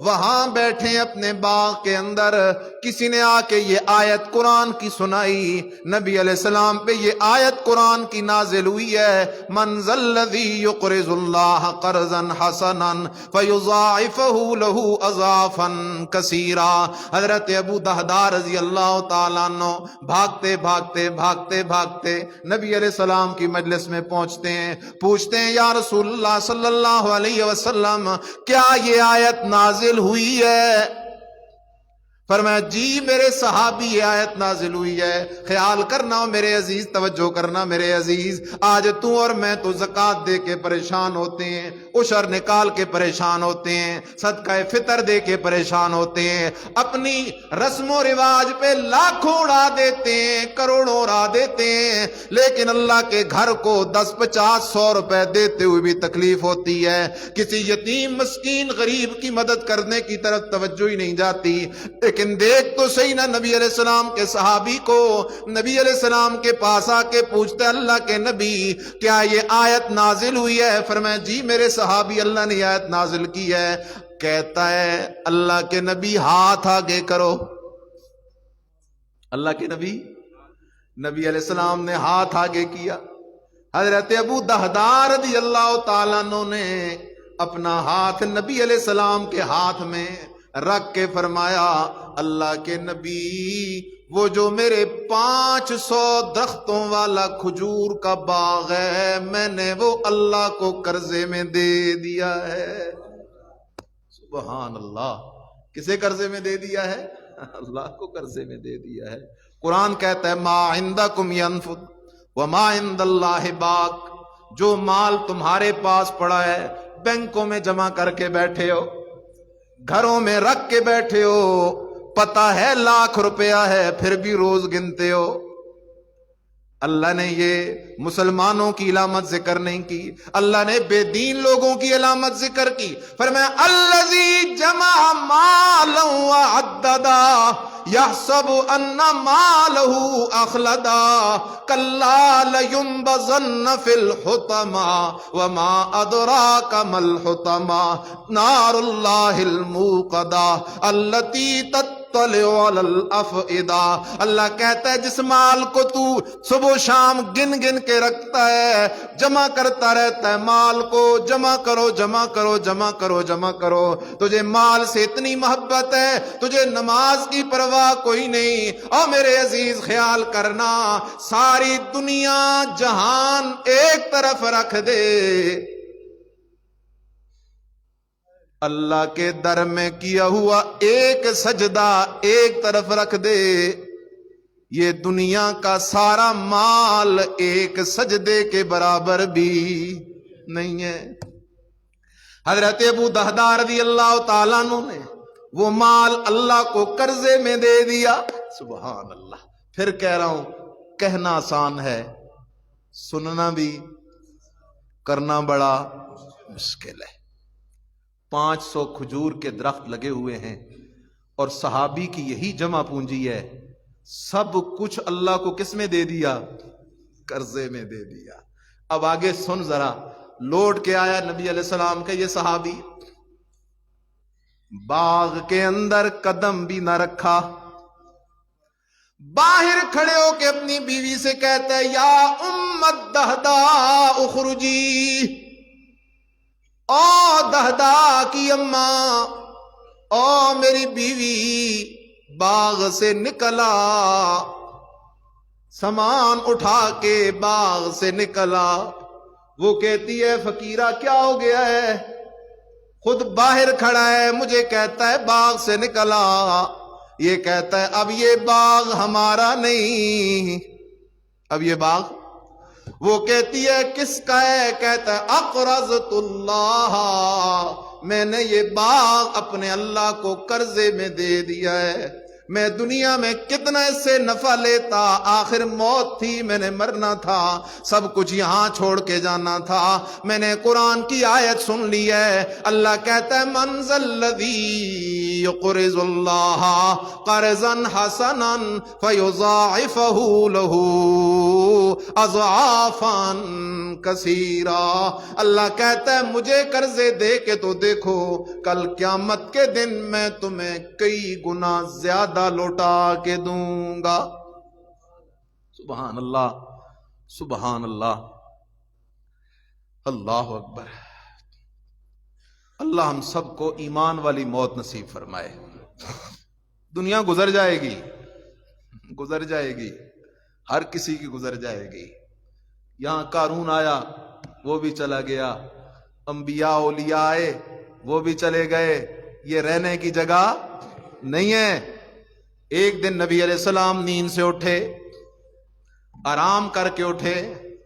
وہاں بیٹھے اپنے باغ کے اندر، کسی نے آ کے یہ آیت قرآن کی سنائی، نبی علیہ السلام پہ یہ آیت قرآن کی نازل ہوئی ہے، من ذا الذی یقرض اللہ قرضا حسنا فیضاعفہ لہ اضعافا کثیرا۔ حضرت ابو دہدہ رضی اللہ تعالیٰ عنہ بھاگتے بھاگتے بھاگتے بھاگتے نبی علیہ السلام کی مجلس میں پہنچتے ہیں، پوچھتے ہیں یا رسول اللہ صلی اللہ علیہ وسلم کیا یہ آیت نازل ہوئی ہے؟ فرمایا جی میرے صحابی یہ آیت نازل ہوئی ہے۔ خیال کرنا میرے عزیز، توجہ کرنا میرے عزیز، آج تو اور میں تو زکوٰۃ دے کے پریشان ہوتے ہیں، عشر نکال کے پریشان ہوتے ہیں، صدقہ فطر دے کے پریشان ہوتے ہیں، اپنی رسم و رواج پہ لاکھوں اڑا دیتے ہیں، کروڑوں اڑا دیتے ہیں، لیکن اللہ کے گھر کو 10 50 100 روپے دیتے ہوئے بھی تکلیف ہوتی ہے۔ کسی یتیم مسکین غریب کی مدد کرنے کی طرف توجہ ہی نہیں جاتی۔ لیکن دیکھ تو صحیح نا نبی علیہ السلام کے صحابی کو، نبی علیہ السلام کے پاس آ کے پوچھتے اللہ کے نبی کیا یہ آیت نازل ہوئی ہے؟ فرمایا جی میرے صحابی اللہ نے آیت نازل کی ہے۔ کہتا ہے اللہ کے نبی ہاتھ آگے کرو۔ اللہ کے نبی علیہ السلام نے ہاتھ آگے کیا۔ حضرت ابو دہدہ رضی اللہ تعالیٰ عنہ نے اپنا ہاتھ نبی علیہ السلام کے ہاتھ میں رکھ کے فرمایا اللہ کے نبی وہ جو میرے 500 درختوں والا کھجور کا باغ ہے میں نے وہ اللہ کو قرضے میں دے دیا ہے۔ سبحان اللہ۔ کسے قرضے میں دے دیا ہے؟ اللہ کو قرضے میں دے دیا ہے۔ قرآن کہتا ہے ما عندکم ینفد وما عند اللہ باق، جو مال تمہارے پاس پڑا ہے بینکوں میں جمع کر کے بیٹھے ہو، گھروں میں رکھ کے بیٹھے ہو، پتہ ہے لاکھ روپیہ ہے پھر بھی روز گنتے ہو، اللہ نے یہ مسلمانوں کی علامت ذکر نہیں کی، اللہ نے بے دین لوگوں کی علامت ذکر کی۔ فرمایا الذی جمع مالا وعددا یحسب ان مالہ اخلدا کلا لینبذن فی الحطمہ وما ادراک ما الحطمہ نار اللہ الموقدہ التی یطلع علی الافئدہ، اللہ کہتا ہے جس مال کو تو صبح و شام گن گن کے رکھتا ہے، جمع کرتا رہتا ہے، مال کو جمع کرو جمع کرو جمع کرو جمع کرو، تجھے مال سے اتنی محبت ہے، تجھے نماز کی پرواہ کوئی نہیں۔ اور میرے عزیز خیال کرنا، ساری دنیا جہان ایک طرف رکھ دے، اللہ کے در میں کیا ہوا ایک سجدہ ایک طرف رکھ دے، یہ دنیا کا سارا مال ایک سجدے کے برابر بھی نہیں ہے۔ حضرت ابو دہدہ رضی اللہ تعالیٰ عنہ نے وہ مال اللہ کو قرضے میں دے دیا۔ سبحان اللہ، پھر کہہ رہا ہوں، کہنا آسان ہے، سننا بھی کرنا بڑا مشکل ہے۔ 500 کھجور کے درخت لگے ہوئے ہیں اور صحابی کی یہی جمع پونجی ہے، سب کچھ اللہ کو کس میں دے دیا؟ قرضے میں دے دیا۔ اب آگے سن ذرا، لوٹ کے آیا نبی علیہ السلام کا یہ صحابی، باغ کے اندر قدم بھی نہ رکھا، باہر کھڑے ہو کے اپنی بیوی سے کہتا ہے یا ام الدہدہ اخرجی، او دہدہ کی اماں، او میری بیوی، باغ سے نکلا، سامان اٹھا کے باغ سے نکلا۔ وہ کہتی ہے فقیرہ کیا ہو گیا ہے؟ خود باہر کھڑا ہے، مجھے کہتا ہے باغ سے نکلا، یہ کہتا ہے اب یہ باغ ہمارا نہیں، اب یہ باغ، وہ کہتی ہے کس کا ہے؟ کہتا ہے اقرضت اللہ، میں نے یہ باغ اپنے اللہ کو قرضے میں دے دیا ہے، میں دنیا میں کتنا اس سے نفع لیتا، آخر موت تھی، میں نے مرنا تھا، سب کچھ یہاں چھوڑ کے جانا تھا، میں نے قرآن کی آیت سن لی ہے، اللہ کہتا ہے من ذا الذی یقرض اللہ قرضا حسنا فیضاعفہ لہ اضعافا کثیرا۔ اللہ کہتا ہے مجھے قرضے دے کے تو دیکھو، کل قیامت کے دن میں تمہیں کئی گنا زیادہ لوٹا کے دوں گا۔ سبحان اللہ، سبحان اللہ، اللہ اکبر۔ اللہ ہم سب کو ایمان والی موت نصیب فرمائے۔ دنیا گزر جائے گی، گزر جائے گی، ہر کسی کی گزر جائے گی۔ یہاں قارون آیا، وہ بھی چلا گیا، انبیاء اولیاء آئے، وہ بھی چلے گئے، یہ رہنے کی جگہ نہیں ہے۔ ایک دن نبی علیہ السلام نیند سے اٹھے، آرام کر کے اٹھے،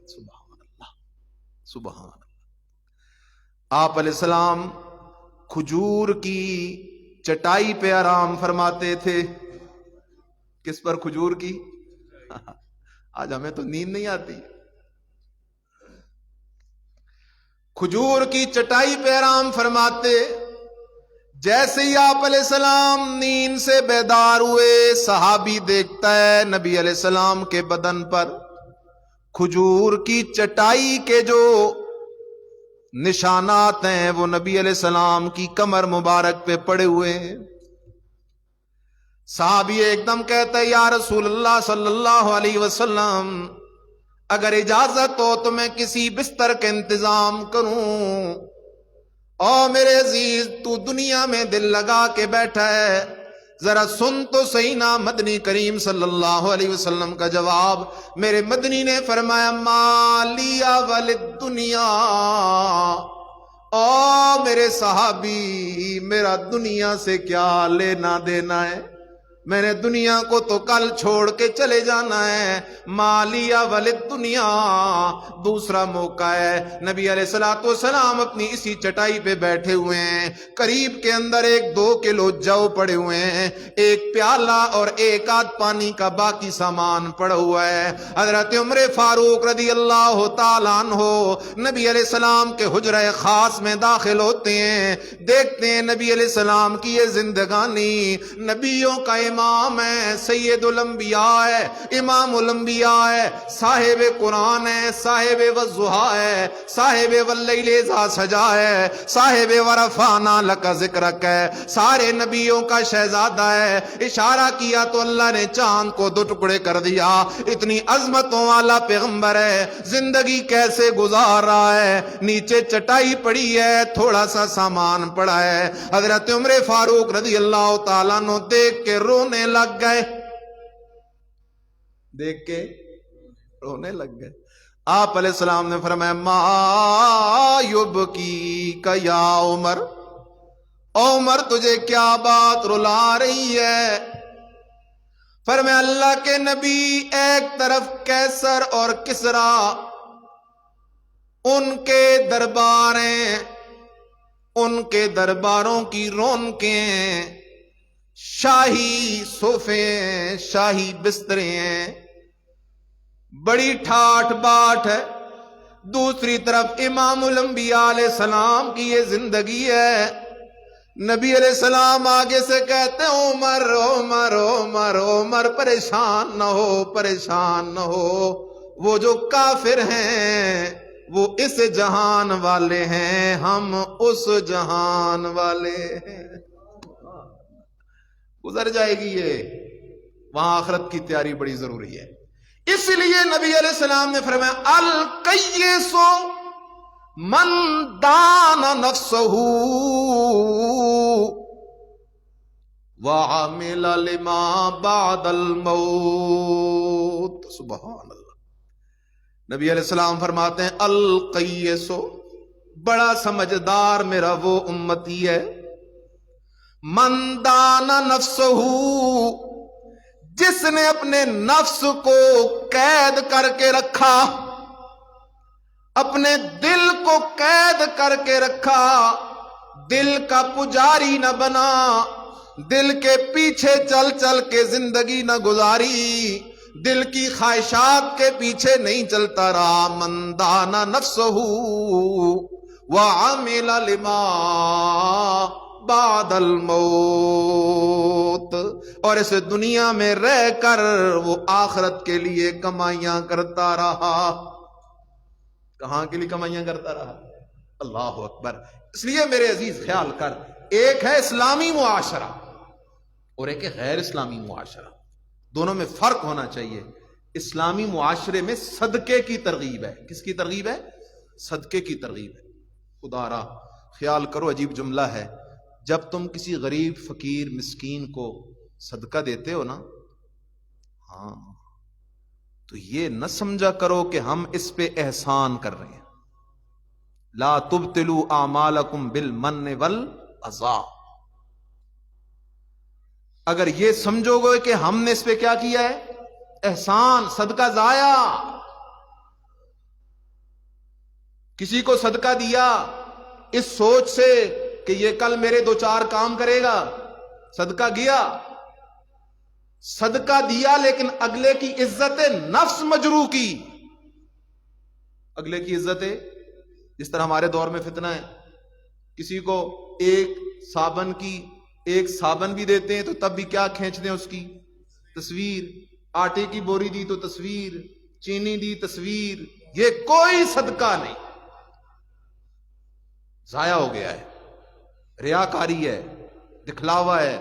سبحان اللہ سبحان اللہ، آپ علیہ السلام کھجور کی چٹائی پہ آرام فرماتے تھے۔ کس پر؟ کھجور کی۔ آج ہمیں تو نیند نہیں آتی۔ کھجور کی چٹائی پہ آرام فرماتے، جیسے ہی آپ علیہ السلام نیند سے بیدار ہوئے، صحابی دیکھتا ہے نبی علیہ السلام کے بدن پر کھجور کی چٹائی کے جو نشانات ہیں وہ نبی علیہ السلام کی کمر مبارک پہ پڑے ہوئے ہیں۔ صحابی ایک دم کہتا ہے یا رسول اللہ صلی اللہ علیہ وسلم، اگر اجازت ہو تو میں کسی بستر کا انتظام کروں۔ او میرے عزیز، تو دنیا میں دل لگا کے بیٹھا ہے، ذرا سن تو صحیح نا مدنی کریم صلی اللہ علیہ وسلم کا جواب۔ میرے مدنی نے فرمایا مالیا وللدنیا، او میرے صحابی، میرا دنیا سے کیا لینا دینا ہے، میں نے دنیا کو تو کل چھوڑ کے چلے جانا ہے۔ مالیا وللدنیا، دوسرا موقع ہے، نبی علیہ الصلوۃ والسلام اپنی اسی چٹائی پہ بیٹھے ہوئے ہیں، قریب کے اندر 1-2 کلو جو پڑے ہوئے ہیں، ایک پیالہ اور ایک آدھ پانی کا باقی سامان پڑا ہوا ہے۔ حضرت عمر فاروق رضی اللہ تعالیٰ عنہ نبی علیہ السلام کے حجرہ خاص میں داخل ہوتے ہیں، دیکھتے ہیں نبی علیہ السلام کی یہ زندگانی، نبیوں کا امام ہے، سید الانبیاء ہے، امام الانبیاء ہے، صاحب قرآن ہے، صاحب والضحیٰ ہے، صاحب واللیل اذا سجا ہے، صاحب ورفعنا لک ذکرک ہے، سارے نبیوں کا شہزادہ ہے۔ اشارہ کیا تو اللہ نے چاند کو دو ٹکڑے کر دیا، اتنی عظمتوں والا پیغمبر ہے۔ زندگی کیسے گزار رہا ہے؟ نیچے چٹائی پڑی ہے، تھوڑا سا سامان پڑا ہے۔ حضرت عمر فاروق رضی اللہ تعالیٰ عنہ دیکھ کے رونے لگ گئے، دیکھ کے رونے لگ گئے۔ آپ علیہ السلام نے فرمایا ما یبکیک یا عمر، عمر تجھے کیا بات رلا رہی ہے؟ فرمایا اللہ کے نبی، ایک طرف کیسر اور کسرا، ان کے دربار ہیں، ان کے درباروں کی رونقیں، شاہی صوفے ہیں، شاہی بسترے ہیں، بڑی ٹھاٹ باٹ ہے۔ دوسری طرف امام الانبیاء علیہ السلام کی یہ زندگی ہے۔ نبی علیہ السلام آگے سے کہتے ہیں عمر عمر عمر عمر پریشان نہ ہو، پریشان نہ ہو، وہ جو کافر ہیں وہ اس جہان والے ہیں، ہم اس جہان والے ہیں۔ گزر جائے گی یہ، وہاں آخرت کی تیاری بڑی ضروری ہے۔ اس لیے نبی علیہ السلام نے فرمایا القیس من دان نفسہ وعمل لما بعد الموت۔ سبحان اللہ۔ نبی علیہ السلام فرماتے ہیں القیس، بڑا سمجھدار میرا وہ امتی ہے، من دان نفسہ، جس نے اپنے نفس کو قید کر کے رکھا، اپنے دل کو قید کر کے رکھا، دل کا پجاری نہ بنا، دل کے پیچھے چل چل کے زندگی نہ گزاری، دل کی خواہشات کے پیچھے نہیں چلتا رہا۔ من دانا نفسہ وعمل لما بعد الموت، اور اس دنیا میں رہ کر وہ آخرت کے لیے کمائیاں کرتا رہا۔ کہاں کے لیے کمائیاں کرتا رہا؟ اللہ اکبر۔ اس لیے میرے عزیز خیال کر، ایک ہے اسلامی معاشرہ اور ایک ہے غیر اسلامی معاشرہ، دونوں میں فرق ہونا چاہیے۔ اسلامی معاشرے میں صدقے کی ترغیب ہے۔ کس کی ترغیب ہے؟ صدقے کی ترغیب ہے۔ خدا را خیال کرو، عجیب جملہ ہے، جب تم کسی غریب فقیر مسکین کو صدقہ دیتے ہو نا، ہاں، تو یہ نہ سمجھا کرو کہ ہم اس پہ احسان کر رہے ہیں۔ لا تبطلوا اعمالکم بالمن والاذی، اگر یہ سمجھو گے کہ ہم نے اس پہ کیا کیا ہے، احسان، صدقہ ضائع، کسی کو صدقہ دیا اس سوچ سے کہ یہ کل میرے دو چار کام کرے گا، صدقہ گیا، صدقہ دیا لیکن اگلے کی عزت نفس مجروح کی، اگلے کی عزت، جس طرح ہمارے دور میں فتنہ ہے، کسی کو ایک صابن بھی دیتے ہیں تو تب بھی کیا کھینچتے ہیں، اس کی تصویر، آٹے کی بوری دی تو تصویر، چینی دی تصویر، یہ کوئی صدقہ نہیں، ضائع ہو گیا ہے، ریاکاری ہے، دکھلاوا ہے،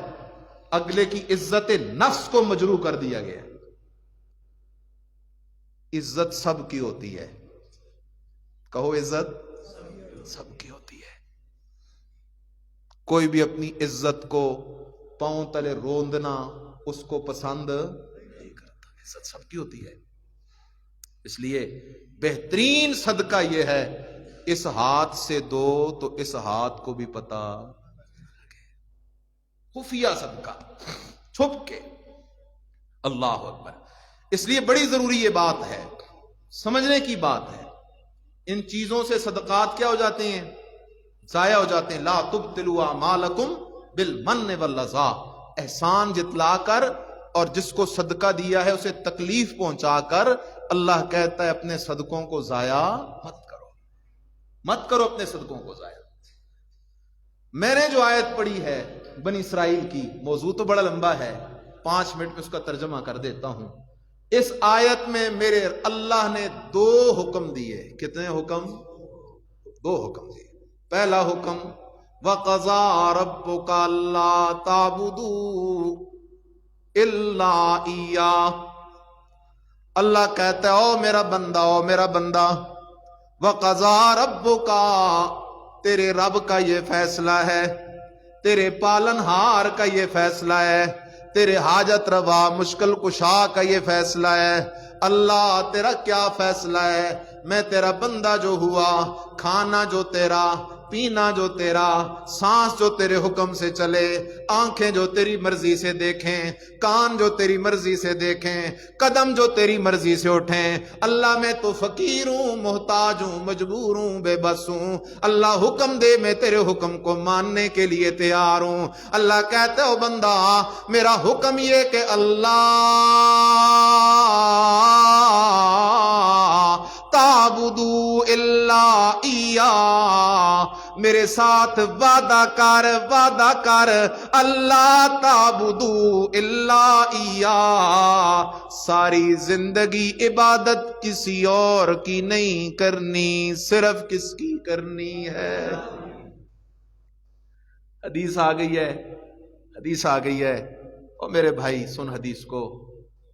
اگلے کی عزت نفس کو مجروح کر دیا گیا ہے۔ عزت سب کی ہوتی ہے، کہو عزت سب کی ہوتی ہے، کوئی بھی اپنی عزت کو پاؤں تلے روندنا اس کو پسند نہیں کرتا، عزت سب کی ہوتی ہے۔ اس لیے بہترین صدقہ یہ ہے، اس ہاتھ سے دو تو اس ہاتھ کو بھی پتہ لگے، خفیہ صدقہ، چھپ کے۔ اللہ اکبر۔ اس لیے بڑی ضروری یہ بات ہے، سمجھنے کی بات ہے، ان چیزوں سے صدقات کیا ہو جاتے ہیں، ضائع ہو جاتے ہیں۔ لا تبطلوا اعمالکم بالمن والاذی، احسان جتلا کر اور جس کو صدقہ دیا ہے اسے تکلیف پہنچا کر، اللہ کہتا ہے اپنے صدقوں کو ضائع مت کرو، مت کرو اپنے صدقوں کو ضائع۔ میں نے جو آیت پڑھی ہے بنی اسرائیل کی، موضوع تو بڑا لمبا ہے، 5 منٹ میں اس کا ترجمہ کر دیتا ہوں. اس آیت میں میرے اللہ نے 2 حکم دیے. کتنے حکم؟ 2 حکم دیے. پہلا حکم وَقَضَىٰ رَبُّكَ أَلَّا تَعْبُدُوا إِلَّا إِيَّاهُ. اللہ کہتا ہے او میرا بندہ، او میرا بندہ، وَقَضَىٰ رَبُّكَ، تیرے رب کا یہ فیصلہ ہے، تیرے پالن ہار کا یہ فیصلہ ہے، تیرے حاجت روا مشکل کشا کا یہ فیصلہ ہے. اللہ تیرا کیا فیصلہ ہے؟ میں تیرا بندہ جو ہوا، کھانا جو تیرا، پینا جو تیرا، سانس جو تیرے حکم سے چلے، آنکھیں جو تیری مرضی سے دیکھیں، کان جو تیری مرضی سے دیکھیں، قدم جو تیری مرضی سے اٹھیں. اللہ میں تو فقیر ہوں، محتاج ہوں، مجبور ہوں، بے بس ہوں. اللہ حکم دے، میں تیرے حکم کو ماننے کے لیے تیار ہوں. اللہ کہتے ہو بندہ میرا حکم یہ کہ اللہ تعبدوا الا ایاہ، میرے ساتھ وعدہ کر اللہ تعبدوا الا ایاہ، ساری زندگی عبادت کسی اور کی نہیں کرنی، صرف کس کی کرنی ہے. حدیث آ گئی ہے، حدیث آ گئی ہے. اور میرے بھائی سن حدیث کو.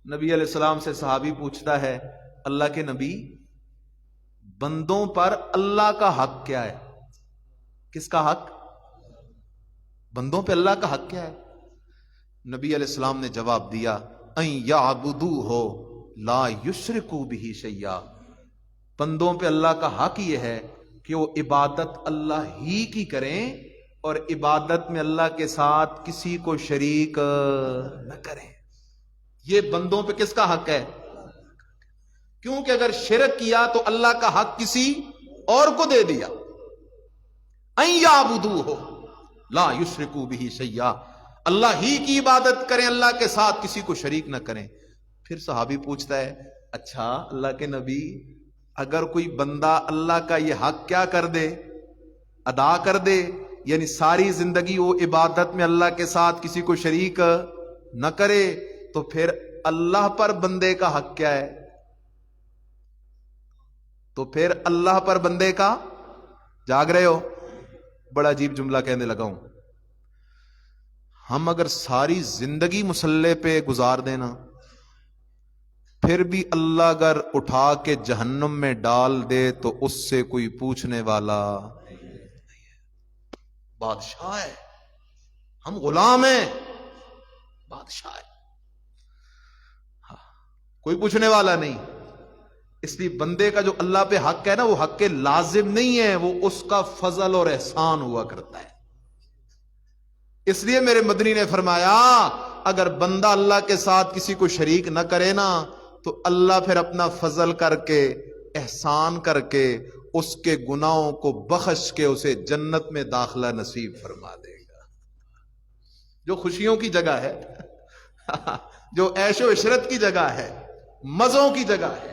نبی علیہ السلام سے صحابی پوچھتا ہے اللہ کے نبی بندوں پر اللہ کا حق کیا ہے؟ کس کا حق؟ بندوں پہ اللہ کا حق کیا ہے؟ نبی علیہ السلام نے جواب دیا ان یعبدوہ لا یشرکوا بہ شیئا، بندوں پہ اللہ کا حق یہ ہے کہ وہ عبادت اللہ ہی کی کریں اور عبادت میں اللہ کے ساتھ کسی کو شریک نہ کریں. یہ بندوں پہ کس کا حق ہے؟ کیونکہ اگر شرک کیا تو اللہ کا حق کسی اور کو دے دیا. ان یعبدوہ لا یشرکوا بہ شیئا، اللہ ہی کی عبادت کریں، اللہ کے ساتھ کسی کو شریک نہ کریں. پھر صحابی پوچھتا ہے اچھا اللہ کے نبی اگر کوئی بندہ اللہ کا یہ حق کیا کر دے، ادا کر دے، یعنی ساری زندگی وہ عبادت میں اللہ کے ساتھ کسی کو شریک نہ کرے، تو پھر اللہ پر بندے کا حق کیا ہے؟ تو پھر اللہ پر بندے کا، جاگ رہے ہو؟ بڑا عجیب جملہ کہنے لگا ہوں. ہم اگر ساری زندگی مصلی پہ گزار دینا پھر بھی اللہ اگر اٹھا کے جہنم میں ڈال دے تو اس سے کوئی پوچھنے والا نہیں ہے. بادشاہ ہے، ہم غلام ہیں، بادشاہ ہے، کوئی پوچھنے والا نہیں. اس لیے بندے کا جو اللہ پہ حق ہے نا، وہ حق لازم نہیں ہے، وہ اس کا فضل اور احسان ہوا کرتا ہے. اس لیے میرے مدنی نے فرمایا اگر بندہ اللہ کے ساتھ کسی کو شریک نہ کرے نا تو اللہ پھر اپنا فضل کر کے، احسان کر کے، اس کے گناہوں کو بخش کے اسے جنت میں داخلہ نصیب فرما دے گا، جو خوشیوں کی جگہ ہے، جو عیش و عشرت کی جگہ ہے، مزوں کی جگہ ہے،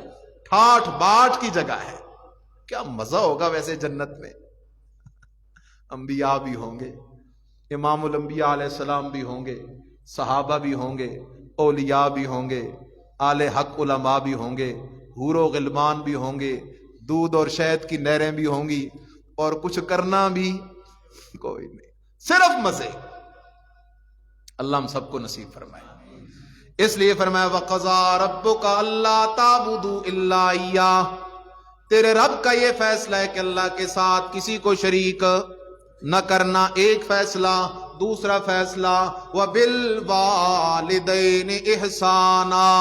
ٹھاٹ باٹ کی جگہ ہے. کیا مزہ ہوگا ویسے جنت میں. انبیاء بھی ہوں گے، امام الانبیاء علیہ السلام بھی ہوں گے، صحابہ بھی ہوں گے، اولیاء بھی ہوں گے، آل حق علماء بھی ہوں گے، حور و غلمان بھی ہوں گے، دودھ اور شہد کی نہریں بھی ہوں گی، اور کچھ کرنا بھی کوئی نہیں، صرف مزے. اللہ ہم سب کو نصیب فرمائے. اس لیے فرمایا وَقَضَىٰ رَبُّكَ أَلَّا تَعْبُدُوا إِلَّا إِيَّاهُ، تیرے رب کا یہ فیصلہ ہے کہ اللہ کے ساتھ کسی کو شریک نہ کرنا، ایک فیصلہ. دوسرا فیصلہ وَبِالْوَالِدَيْنِ إِحْسَانًا،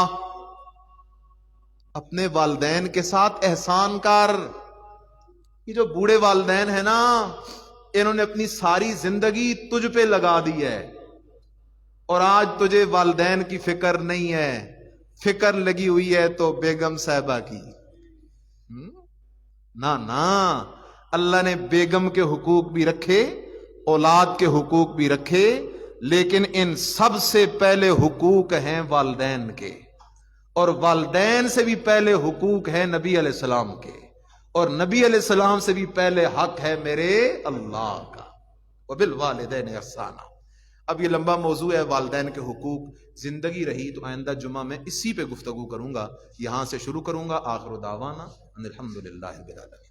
اپنے والدین کے ساتھ احسان کر. یہ جو بوڑھے والدین ہیں نا، انہوں نے اپنی ساری زندگی تجھ پہ لگا دی ہے، اور آج تجھے والدین کی فکر نہیں ہے، فکر لگی ہوئی ہے تو بیگم صاحبہ کی. نہ اللہ نے بیگم کے حقوق بھی رکھے، اولاد کے حقوق بھی رکھے، لیکن ان سب سے پہلے حقوق ہیں والدین کے، اور والدین سے بھی پہلے حقوق ہیں نبی علیہ السلام کے، اور نبی علیہ السلام سے بھی پہلے حق ہے میرے اللہ کا. وَبِالْوَالِدَيْنِ إِحْسَانًا، اب یہ لمبا موضوع ہے والدین کے حقوق، زندگی رہی تو آئندہ جمعہ میں اسی پہ گفتگو کروں گا، یہاں سے شروع کروں گا۔ آخر دعوانا ان الحمد للہ رب العالمین۔